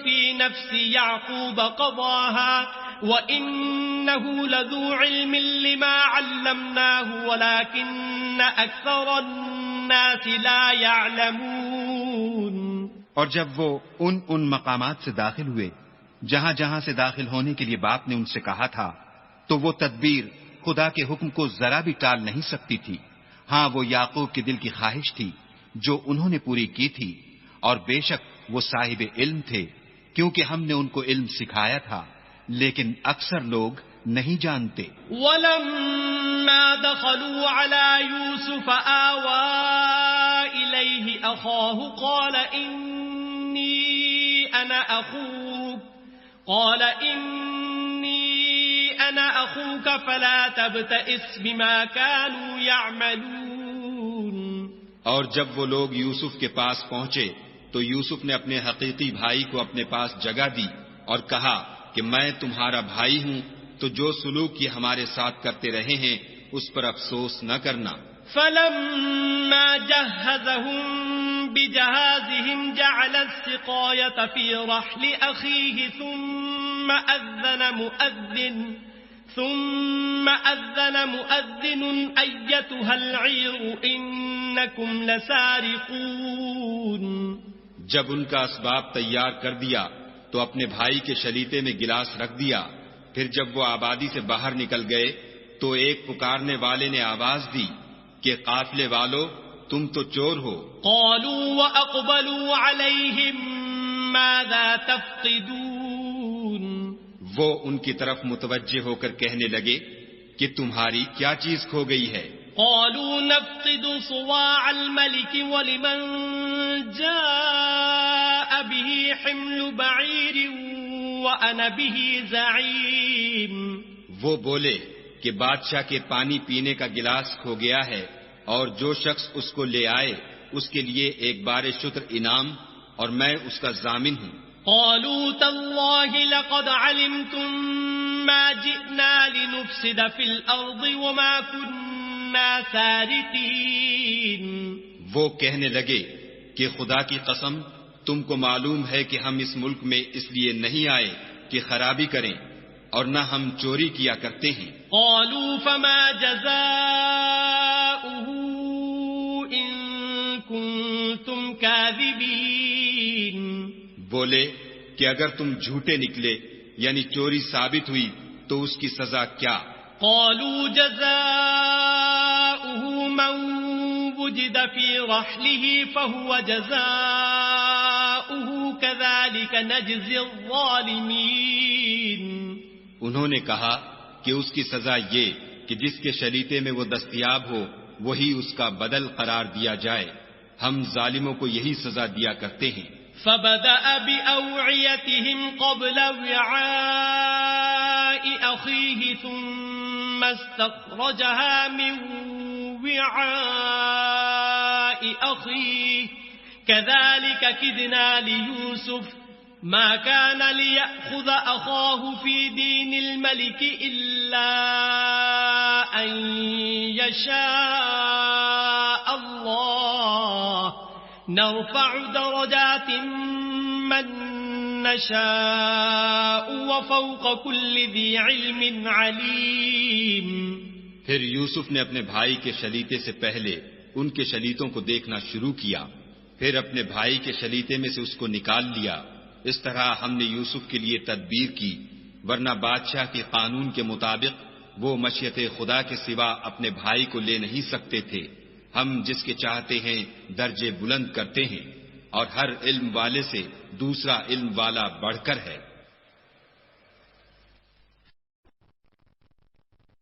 فِي نَفْسِ يَعْقُوبَ قَضَاهَا وَإِنَّهُ لَذُو عِلْمٍ لِمَا عَلَّمْنَاهُ وَلَكِنَّ أَكْثَرَ النَّاسِ لَا يَعْلَمُونَ۔ اور جب وہ ان مقامات سے داخل ہوئے جہاں جہاں سے داخل ہونے کے لیے باپ نے ان سے کہا تھا، تو وہ تدبیر خدا کے حکم کو ذرا بھی ٹال نہیں سکتی تھی۔ ہاں، وہ یعقوب کے دل کی خواہش تھی جو انہوں نے پوری کی تھی، اور بے شک وہ صاحب علم تھے کیونکہ ہم نے ان کو علم سکھایا تھا، لیکن اکثر لوگ نہیں جانتے۔ وَلَمَّا دَخَلُوا عَلَى يُوسُفَ آوَى إِلَيْهِ أَخَاهُ قَالَ إِنِّي أَنَا أَخُوكَ فَلَا تَبْتَئِسْ بِمَا كَانُوا يَعْمَلُونَ۔ اور جب وہ لوگ یوسف کے پاس پہنچے تو یوسف نے اپنے حقیقی بھائی کو اپنے پاس جگہ دی اور کہا کہ میں تمہارا بھائی ہوں، تو جو سلوک یہ ہمارے ساتھ کرتے رہے ہیں اس پر افسوس نہ کرنا۔ فَلَمَّا جَهَّزَهُم بِجَهَازِهِمْ جَعَلَ السِّقَايَةَ فِي رَحْلِ أَخِيهِ ثُمَّ أَذَّنَ مُؤَذِّنٌ أَيَّتُهَا الْعِيرُ إِنَّكُمْ لَسَارِقُونَ۔ جب ان کا اسباب تیار کر دیا تو اپنے بھائی کے شلیتے میں گلاس رکھ دیا، پھر جب وہ آبادی سے باہر نکل گئے تو ایک پکارنے والے نے آواز دی کہ قافلے والو تم تو چور ہو۔ قالوا وأقبلوا عليهم ماذا تفقدون۔ وہ ان کی طرف متوجہ ہو کر کہنے لگے کہ تمہاری کیا چیز کھو گئی ہے؟ قالوا نفقد صواع الملك ولمن جاء به حمل بعير وأنا به زعيم۔ وہ بولے کہ بادشاہ کے پانی پینے کا گلاس کھو گیا ہے، اور جو شخص اس کو لے آئے اس کے لیے ایک بار شتر انعام، اور میں اس کا ضامن ہوں۔ قالوا تالله لقد علمتم ما جئنا لنفسد في الأرض وما كنا سارقين۔ وہ کہنے لگے کہ خدا کی قسم تم کو معلوم ہے کہ ہم اس ملک میں اس لیے نہیں آئے کہ خرابی کریں، اور نہ ہم چوری کیا کرتے ہیں۔ قالوا فما جزاؤه إن كنتم كاذبين۔ بولے کہ اگر تم جھوٹے نکلے یعنی چوری ثابت ہوئی تو اس کی سزا کیا؟ قالوا جزاؤه من وجد في رحله فهو جزاؤه كذلك نجزي الظالمين۔ انہوں نے کہا کہ اس کی سزا یہ کہ جس کے شلیتے میں وہ دستیاب ہو وہی اس کا بدل قرار دیا جائے، ہم ظالموں کو یہی سزا دیا کرتے ہیں۔ فبدأ بأوعيتهم قبل وعاء أخيه ثم استخرجها من وعاء أخيه كذلك كدنا ليوسف ما كان ليأخذ أخاه في دين الملك إلا أن يشاء الله نرفع درجات من نشاء وفوق كل ذي علم عليم۔ پھر یوسف نے اپنے بھائی کے شلیتے سے پہلے ان کے شلیتوں کو دیکھنا شروع کیا، پھر اپنے بھائی کے شلیتے میں سے اس کو نکال لیا۔ اس طرح ہم نے یوسف کے لیے تدبیر کی، ورنہ بادشاہ کے قانون کے مطابق وہ مشیت خدا کے سوا اپنے بھائی کو لے نہیں سکتے تھے۔ ہم جس کے چاہتے ہیں درجے بلند کرتے ہیں، اور ہر علم والے سے دوسرا علم والا بڑھ کر ہے۔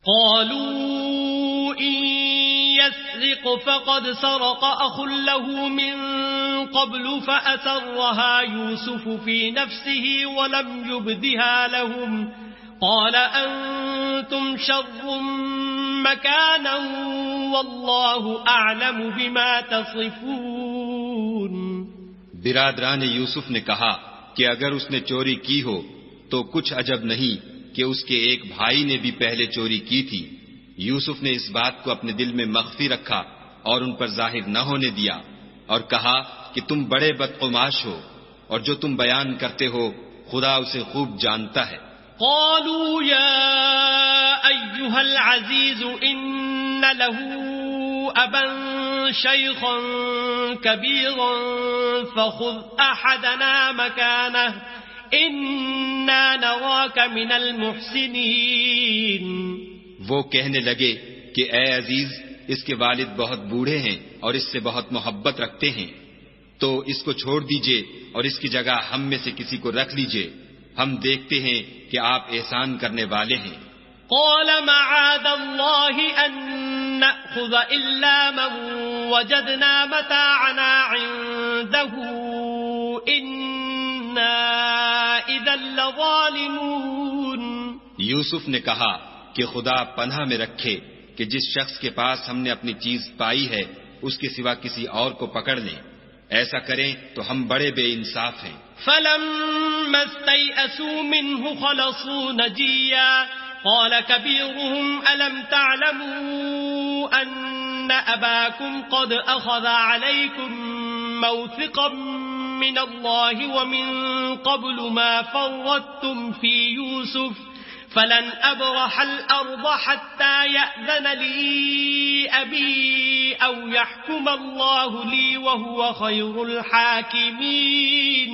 قالوا إن يسرق فقد سرق أخ له من قبل فأسرها يوسف في نفسه ولم يبدها لهم قال أنتم شر مكانا والله أعلم بما تصفون۔ برادران یوسف نے کہا کہ اگر اس نے چوری کی ہو تو کچھ عجب نہیں کہ اس کے ایک بھائی نے بھی پہلے چوری کی تھی۔ یوسف نے اس بات کو اپنے دل میں مخفی رکھا اور ان پر ظاہر نہ ہونے دیا، اور کہا کہ تم بڑے بدقماش ہو، اور جو تم بیان کرتے ہو خدا اسے خوب جانتا ہے۔ قالوا يا أيها العزيز إن له أبا شيخا كبيرا فخذ أحدنا مكانه إنا نراك من المحسنين۔ وہ کہنے لگے کہ اے عزیز، اس کے والد بہت بوڑھے ہیں اور اس سے بہت محبت رکھتے ہیں، تو اس کو چھوڑ دیجئے اور اس کی جگہ ہم میں سے کسی کو رکھ لیجئے، ہم دیکھتے ہیں کہ آپ احسان کرنے والے ہیں۔ قال معاذ الله أن نأخذ إلا من وجدنا متاعنا عنده إنا إذا لظالمون۔ یوسف نے کہا کہ خدا پناہ میں رکھے کہ جس شخص کے پاس ہم نے اپنی چیز پائی ہے اس کے سوا کسی اور کو پکڑ لیں، ایسا کریں تو ہم بڑے بے انصاف ہیں۔ فلما استيئسوا منه خلصوا نجيا قال كبيرهم ألم تعلموا أن أباكم قد أخذ عليكم موثقا من الله ومن قبل ما فرطتم في يوسف فلن أبرح الأرض حتى يأذن لي أبي أو يحكم الله لي وهو خير الحاكمين۔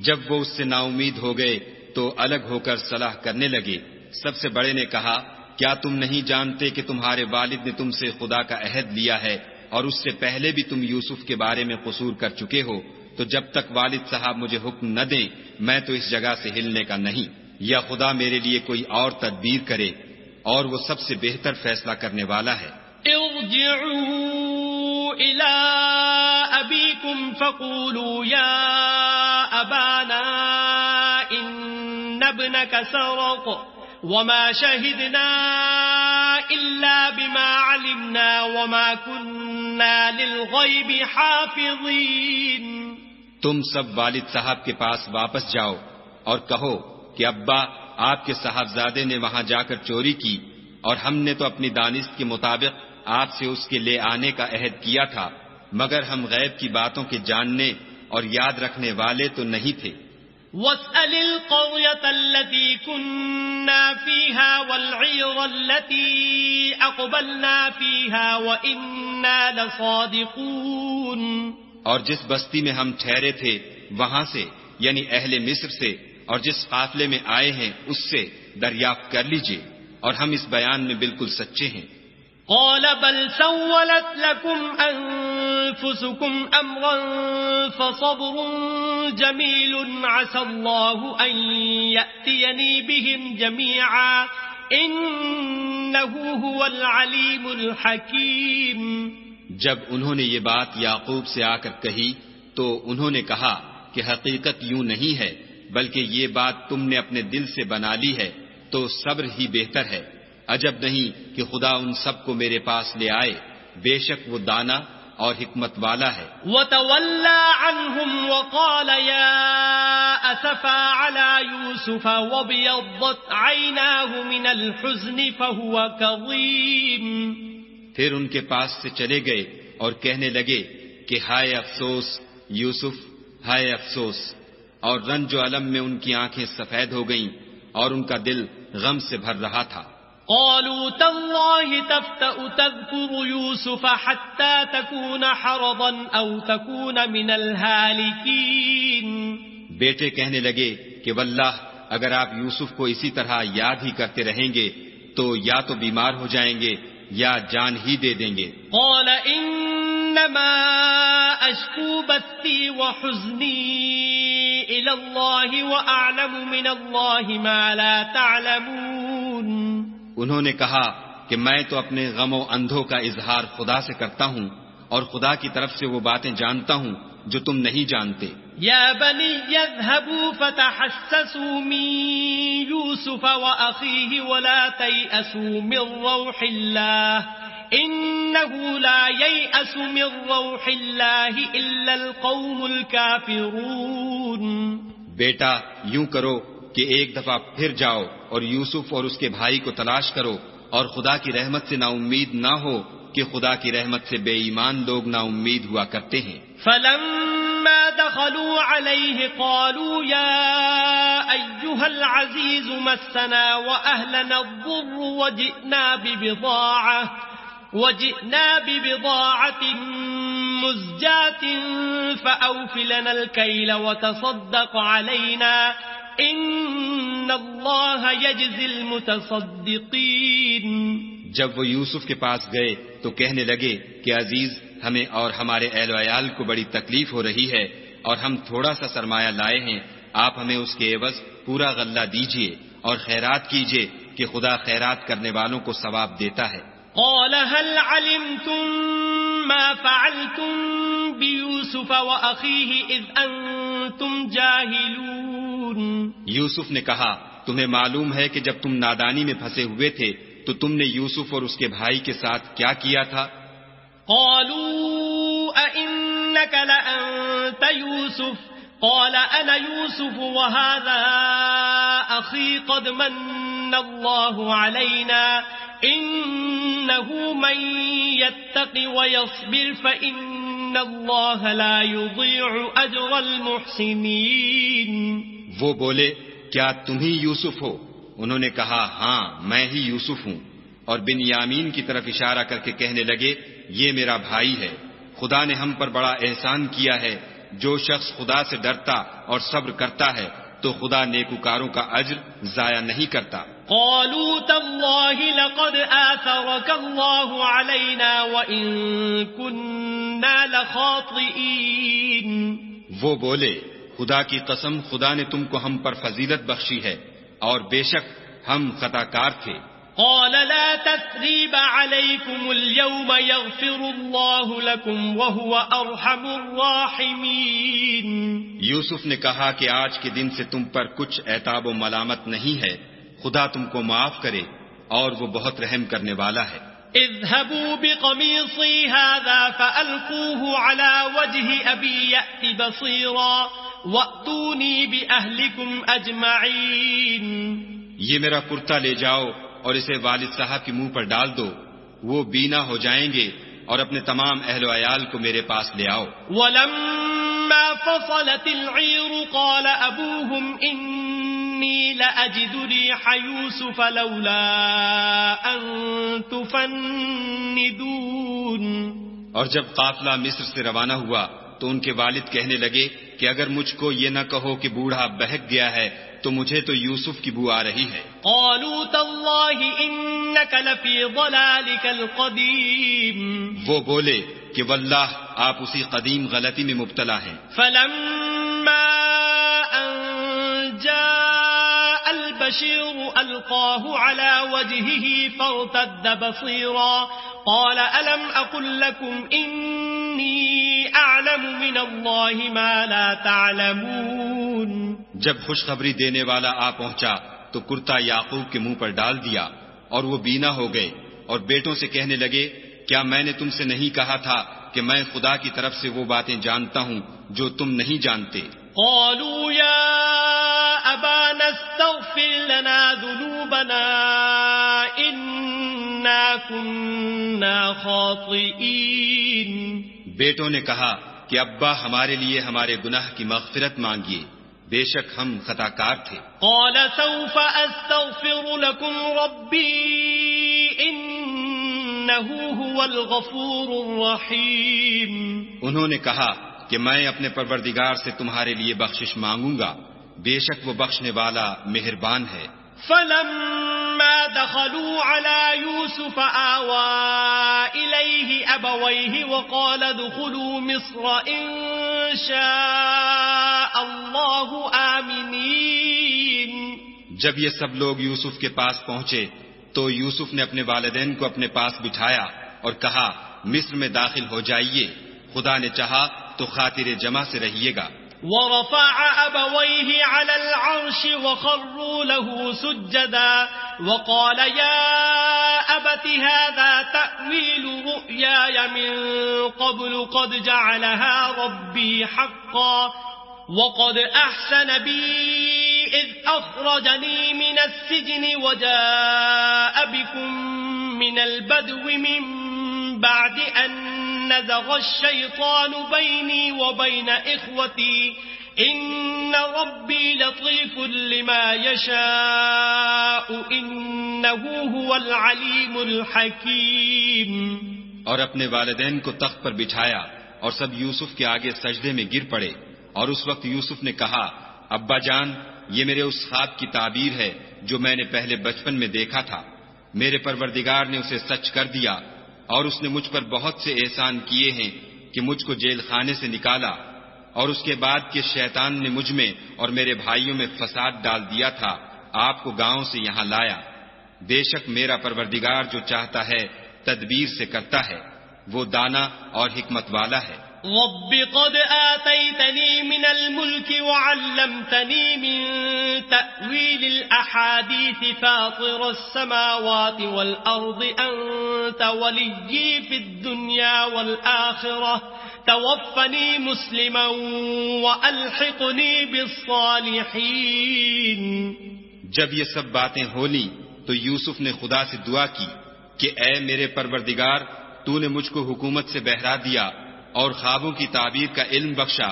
جب وہ اس سے نا امید ہو گئے تو الگ ہو کر صلاح کرنے لگے۔ سب سے بڑے نے کہا کیا تم نہیں جانتے کہ تمہارے والد نے تم سے خدا کا عہد لیا ہے اور اس سے پہلے بھی تم یوسف کے بارے میں قصور کر چکے ہو، تو جب تک والد صاحب مجھے حکم نہ دیں میں تو اس جگہ سے ہلنے کا نہیں، یا خدا میرے لیے کوئی اور تدبیر کرے، اور وہ سب سے بہتر فیصلہ کرنے والا ہے۔ ارجعوا إلى أبيكم فقولوا يا أبانا إن ابنك سرق وما شهدنا إلا بما علمنا وما كنا للغيب حافظين۔ تم سب والد صاحب کے پاس واپس جاؤ اور کہو کہ ابا آپ کے صاحبزادے نے وہاں جا کر چوری کی، اور ہم نے تو اپنی دانست کے مطابق آپ سے اس کے لے آنے کا عہد کیا تھا، مگر ہم غیب کی باتوں کے جاننے اور یاد رکھنے والے تو نہیں تھے۔ واسأل القرية التي كنا فيها والعير التي أقبلنا فيها وإنا لصادقون۔ اور جس بستی میں ہم ٹھہرے تھے وہاں سے، یعنی اہل مصر سے، اور جس قافلے میں آئے ہیں اس سے دریافت کر لیجئے، اور ہم اس بیان میں بالکل سچے ہیں۔ قال بل سولت لكم أنفسكم أمرا فصبر جميل عسى الله أن يأتيني بهم جميعا إنه هو العليم الحكيم۔ جب انہوں نے یہ بات یعقوب سے آ کر کہی تو انہوں نے کہا کہ حقیقت یوں نہیں ہے، بلکہ یہ بات تم نے اپنے دل سے بنا لی ہے، تو صبر ہی بہتر ہے۔ عجب نہیں کہ خدا ان سب کو میرے پاس لے آئے، بے شک وہ دانا اور حکمت والا ہے۔ وَتَوَلَّى عَنْهُمْ وَقَالَ يَا أَسَفَا عَلَى يُوسُفَ وَابْيَضَّتْ عَيْنَاهُ مِنَ الْحُزْنِ فَهُوَ كَظِيمٌ۔ پھر ان کے پاس سے چلے گئے اور کہنے لگے کہ ہائے افسوس یوسف، ہائے افسوس، اور رنج و الم میں ان کی آنکھیں سفید ہو گئیں اور ان کا دل غم سے بھر رہا تھا۔ قالوا تالله تفتأ تذكر يوسف حتى تكون حرضا أو تكون من الهالكين. بیٹے کہنے لگے کہ واللہ اگر آپ یوسف کو اسی طرح یاد ہی کرتے رہیں گے تو یا تو بیمار ہو جائیں گے یا جان ہی دے دیں گے. قال انما اشکو بثی وحزنی الى اللہ واعلم من اللہ ما لا تعلمون. انہوں نے کہا کہ میں تو اپنے غم و اندھوں کا اظہار خدا سے کرتا ہوں اور خدا کی طرف سے وہ باتیں جانتا ہوں جو تم نہیں جانتے. یا بنی اذهبوا فتحسسوا من یوسف واخیہ ولا تیأسوا من روح اللہ انه لا ییأس من روح اللہ الا القوم الکافرون. بیٹا یوں کرو کہ ایک دفعہ پھر جاؤ اور یوسف اور اس کے بھائی کو تلاش کرو اور خدا کی رحمت سے نا امید نہ ہو کہ خدا کی رحمت سے بے ایمان لوگ نا امید ہوا کرتے ہیں. فلما دخلوا عليه قالوا يا أيها العزيز مسنا وأهلنا الضر وجئنا ببضاعة مزجاة فأوف لنا الكيل وتصدق علينا إن الله يجزي المتصدقين. جب وہ یوسف کے پاس گئے تو کہنے لگے کہ عزیز ہمیں اور ہمارے اہل و عیال کو بڑی تکلیف ہو رہی ہے اور ہم تھوڑا سا سرمایہ لائے ہیں، آپ ہمیں اس کے عوض پورا غلہ دیجئے اور خیرات کیجئے کہ خدا خیرات کرنے والوں کو ثواب دیتا ہے. قال هل علمتم ما فعلتم بيوسف وأخيه إذ أنتم جاهلون. یوسف نے کہا تمہیں معلوم ہے کہ جب تم نادانی میں پھنسے ہوئے تھے تو تم نے یوسف اور اس کے بھائی کے ساتھ کیا کیا تھا؟ قالوا أئنك لأنت يوسف قال أنا يوسف وهذا أخي قد من الله علينا إنه من يتق ويصبر فإن الله لا يضيع أجر المحسنين. وہ بولے کیا تم ہی یوسف ہو؟ انہوں نے کہا ہاں میں ہی یوسف ہوں، اور بنیامین کی طرف اشارہ کر کے کہنے لگے یہ میرا بھائی ہے، خدا نے ہم پر بڑا احسان کیا ہے، جو شخص خدا سے ڈرتا اور صبر کرتا ہے تو خدا نیکوکاروں کا اجر ضائع نہیں کرتا. قالوا تالله لقد آثرك الله علينا وإن كنا لخاطئين. وہ بولے خدا کی قسم خدا نے تم کو ہم پر فضیلت بخشی ہے اور بے شک ہم خطا کار تھے. قال لا تثريب عليكم اليوم يغفر الله لكم وهو أرحم الراحمين. یوسف نے کہا کہ آج کے دن سے تم پر کچھ عتاب و ملامت نہیں ہے، خدا تم کو معاف کرے اور وہ بہت رحم کرنے والا ہے. اذهبوا بقميصي هذا فألقوه على وجه أبي يأت بصيرا وَأْتُونِي بِأَهْلِكُمْ أَجْمَعِينَ. یہ میرا کرتا لے جاؤ اور اسے والد صاحب کے منہ پر ڈال دو، وہ بینا ہو جائیں گے، اور اپنے تمام اہل و عیال کو میرے پاس لے آؤ. وَلَمَّا فَصَلَتِ الْعِيرُ قَالَ أَبُوهُمْ إِنِّي لَأَجِدُ رِيحَ يُوسُفَ لَوْلَا أَن تُفَنِّدُونِ. اور جب قافلہ مصر سے روانہ ہوا تو ان کے والد کہنے لگے کہ اگر مجھ کو یہ نہ کہو کہ بوڑھا بہک گیا ہے تو مجھے تو یوسف کی بو آ رہی ہے. قالوا تالله انك لفي ضلالك القديم. وہ بولے کہ واللہ آپ اسی قدیم غلطی میں مبتلا ہیں. فلما ان جاء البشير القاه على وجهه فارتد بصيرا قال الم اقل لكم اني اعلم من الله ما لا تعلمون. جب خوشخبری دینے والا آ پہنچا تو کرتا یعقوب کے منہ پر ڈال دیا اور وہ بینا ہو گئے، اور بیٹوں سے کہنے لگے کیا میں نے تم سے نہیں کہا تھا کہ میں خدا کی طرف سے وہ باتیں جانتا ہوں جو تم نہیں جانتے. قالوا يا ابانا استغفر لنا ذنوبنا انا كنا خاطئين. بیٹوں نے کہا کہ ابا ہمارے لیے ہمارے گناہ کی مغفرت مانگیے، بے شک ہم خطا کار تھے. قال سوف استغفر لكم ربي انه هو الغفور الرحيم. انہوں نے کہا کہ میں اپنے پروردگار سے تمہارے لیے بخشش مانگوں گا، بے شک وہ بخشنے والا مہربان ہے. فلما دخلوا على يوسف آوى إليه أبويه وقال ادخلوا مصر إن شاء الله آمنين. جب یہ سب لوگ یوسف کے پاس پہنچے تو یوسف نے اپنے والدین کو اپنے پاس بٹھایا اور کہا مصر میں داخل ہو جائیے، خدا نے چاہا تو خاطر جمع سے رہیے گا. ورفع أبويه على العرش وخروا له سجدا وقال يا أبت هذا تأويل رؤياي من قبل قد جعلها ربي حقا وقد أحسن بي إذ أخرجني من السجن وجاء بكم من البدو من بعد أن نزغ الشيطان بيني وبين إخوتي إن ربي لطيف لما يشاء إنه هو العليم الحكيم. اور اپنے والدین کو تخت پر بٹھایا اور سب یوسف کے آگے سجدے میں گر پڑے، اور اس وقت یوسف نے کہا ابا جان یہ میرے اس خواب کی تعبیر ہے جو میں نے پہلے بچپن میں دیکھا تھا. میرے پروردگار نے اسے سچ کر دیا اور اس نے مجھ پر بہت سے احسان کیے ہیں کہ مجھ کو جیل خانے سے نکالا، اور اس کے بعد کہ شیطان نے مجھ میں اور میرے بھائیوں میں فساد ڈال دیا تھا آپ کو گاؤں سے یہاں لایا. بے شک میرا پروردگار جو چاہتا ہے تدبیر سے کرتا ہے، وہ دانا اور حکمت والا ہے. رب قد آتيتني من الملك وعلمتني من تأويل الأحاديث فاطر السماوات والأرض أنت وليي في الدنيا والآخرة توفني مسلما وألحقني بالصالحين. جب یہ سب باتیں ہو لیں تو یوسف نے خدا سے دعا کی کہ اے میرے پروردگار تو نے مجھ کو حکومت سے بہرا دیا اور خوابوں کی تعبیر کا علم بخشا.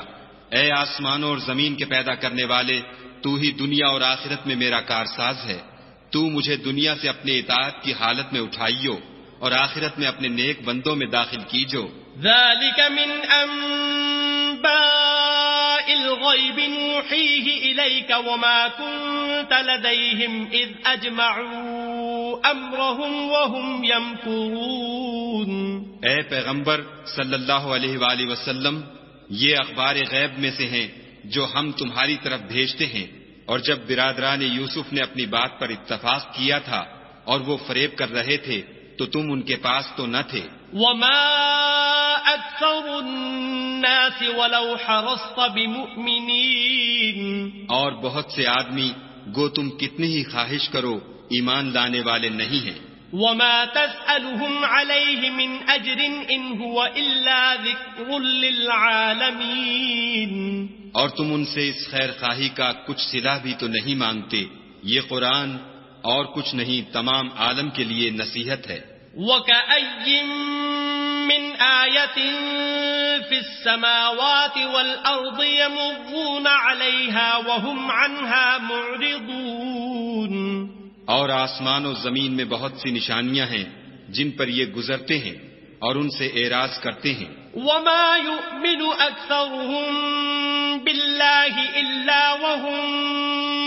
اے آسمانوں اور زمین کے پیدا کرنے والے تو ہی دنیا اور آخرت میں میرا کارساز ہے. تو مجھے دنیا سے اپنے اطاعت کی حالت میں اٹھائیو اور آخرت میں اپنے نیک بندوں میں داخل کیجو. ذلك من أنباء الغيب نوحيه إليك وما كنت لديهم إذ أجمعوا أمرهم وهم يمكرون. اے پیغمبر صلی اللہ علیہ وآلہ وسلم، یہ اخبار غیب میں سے ہیں جو ہم تمہاری طرف بھیجتے ہیں، اور جب برادران یوسف نے اپنی بات پر اتفاق کیا تھا اور وہ فریب کر رہے تھے تو تم ان کے پاس تو نہ تھے. وما أكثر الناس ولو حرصت بمؤمنين. اور بہت سے آدمی گو تم کتنی ہی خواہش کرو ایمان لانے والے نہیں ہیں. وما تسألهم عليه من أجر إن هو إلا ذكر للعالمين. اور تم ان سے اس خیر خواہی کا کچھ صلہ بھی تو نہیں مانگتے، یہ قرآن اور کچھ نہیں تمام عالم کے لیے نصیحت ہے. وكأي من آية في السماوات والأرض يمرون عليها وهم عنها معرضون. اور آسمان و زمین میں بہت سی نشانیاں ہیں جن پر یہ گزرتے ہیں اور ان سے اعراض کرتے ہیں. وما يؤمن أكثرهم بالله إلا وهم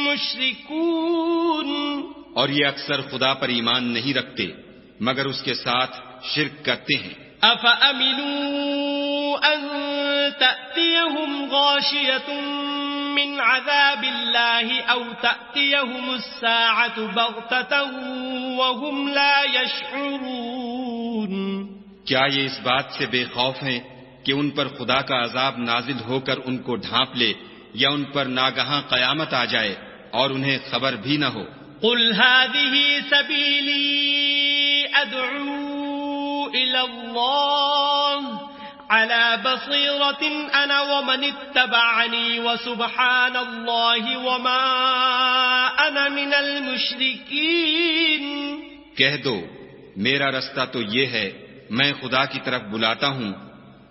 مشركون. اور یہ اکثر خدا پر ایمان نہیں رکھتے مگر اس کے ساتھ شرک کرتے ہیں. أفأمنوا أن تأتيهم غاشية من عذاب الله أو تأتيهم الساعة بغتة وهم لا يشعرون. کیا یہ اس بات سے بے خوف ہیں کہ ان پر خدا کا عذاب نازل ہو کر ان کو ڈھانپ لے یا ان پر ناگہاں قیامت آ جائے اور انہیں خبر بھی نہ ہو؟ قل هذه سبيلي أدعو إلى الله على بصيرة أنا ومن اتبعني وسبحان الله وما أنا من المشركين. کہہ دو میرا رستہ تو یہ ہے، میں خدا کی طرف بلاتا ہوں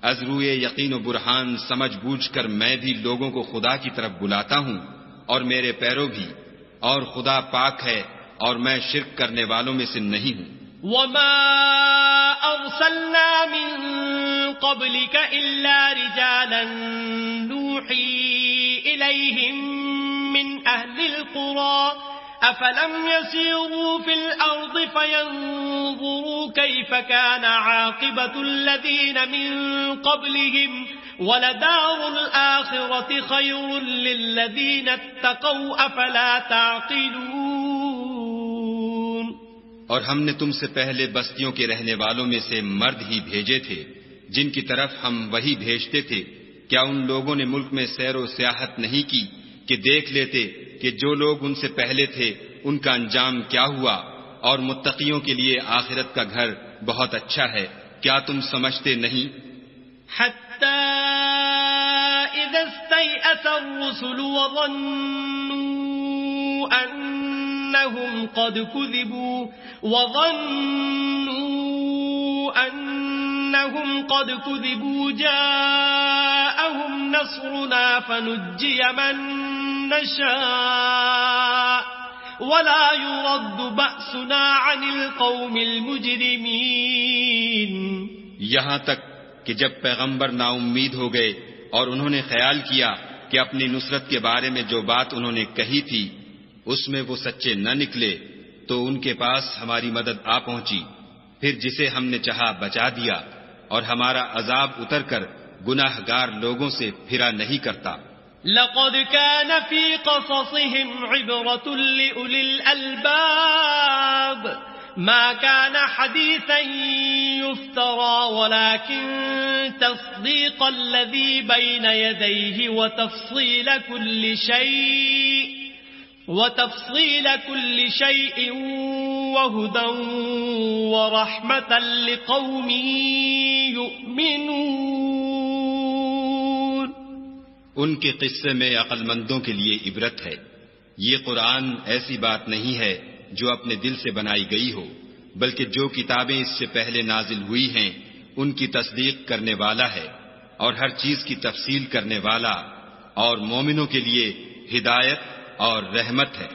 از روئے یقین و برہان سمجھ بوجھ کر میں بھی لوگوں کو خدا کی طرف بلاتا ہوں اور میرے پیرو بھی، اور خدا پاک ہے اور میں شرک کرنے والوں میں سے نہیں ہوں۔ وما أرسلنا من قبلك إلا رجالا نوحي إليهم من أهل القرى أفلم يسيروا في الأرض فينظروا كيف كان عاقبة الذين من قبلهم ولدار الآخرة خير للذين اتقوا أفلا تعقلون۔ اور ہم نے تم سے پہلے بستیوں کے رہنے والوں میں سے مرد ہی بھیجے تھے جن کی طرف ہم وہی بھیجتے تھے، کیا ان لوگوں نے ملک میں سیر و سیاحت نہیں کی کہ دیکھ لیتے کہ جو لوگ ان سے پہلے تھے ان کا انجام کیا ہوا، اور متقیوں کے لیے آخرت کا گھر بہت اچھا ہے، کیا تم سمجھتے نہیں؟ حتى إذا استيأس الرسل وظنوا أنهم قد كذبوا جاءهم نصرنا فنجي من نشاء ولا يرد بأسنا عن القوم المجرمين۔ یہاں تک کہ جب پیغمبر نا امید ہو گئے اور انہوں نے خیال کیا کہ اپنی نصرت کے بارے میں جو بات انہوں نے کہی تھی اس میں وہ سچے نہ نکلے تو ان کے پاس ہماری مدد آ پہنچی، پھر جسے ہم نے چاہا بچا دیا، اور ہمارا عذاب اتر کر گناہ گار لوگوں سے پھرا نہیں کرتا۔ لقد كان في قصصهم عبرة لأولي الألباب ما كان حديثا يفترى ولكن تصديق الذي بين يديه وتفصيل كل شيء وهدى ورحمة لقوم يؤمنون۔ ان کے قصے میں عقل مندوں کے لیے عبرت ہے۔ یہ قرآن ایسی بات نہیں ہے جو اپنے دل سے بنائی گئی ہو، بلکہ جو کتابیں اس سے پہلے نازل ہوئی ہیں ان کی تصدیق کرنے والا ہے، اور ہر چیز کی تفصیل کرنے والا، اور مومنوں کے لیے ہدایت اور رحمت ہے۔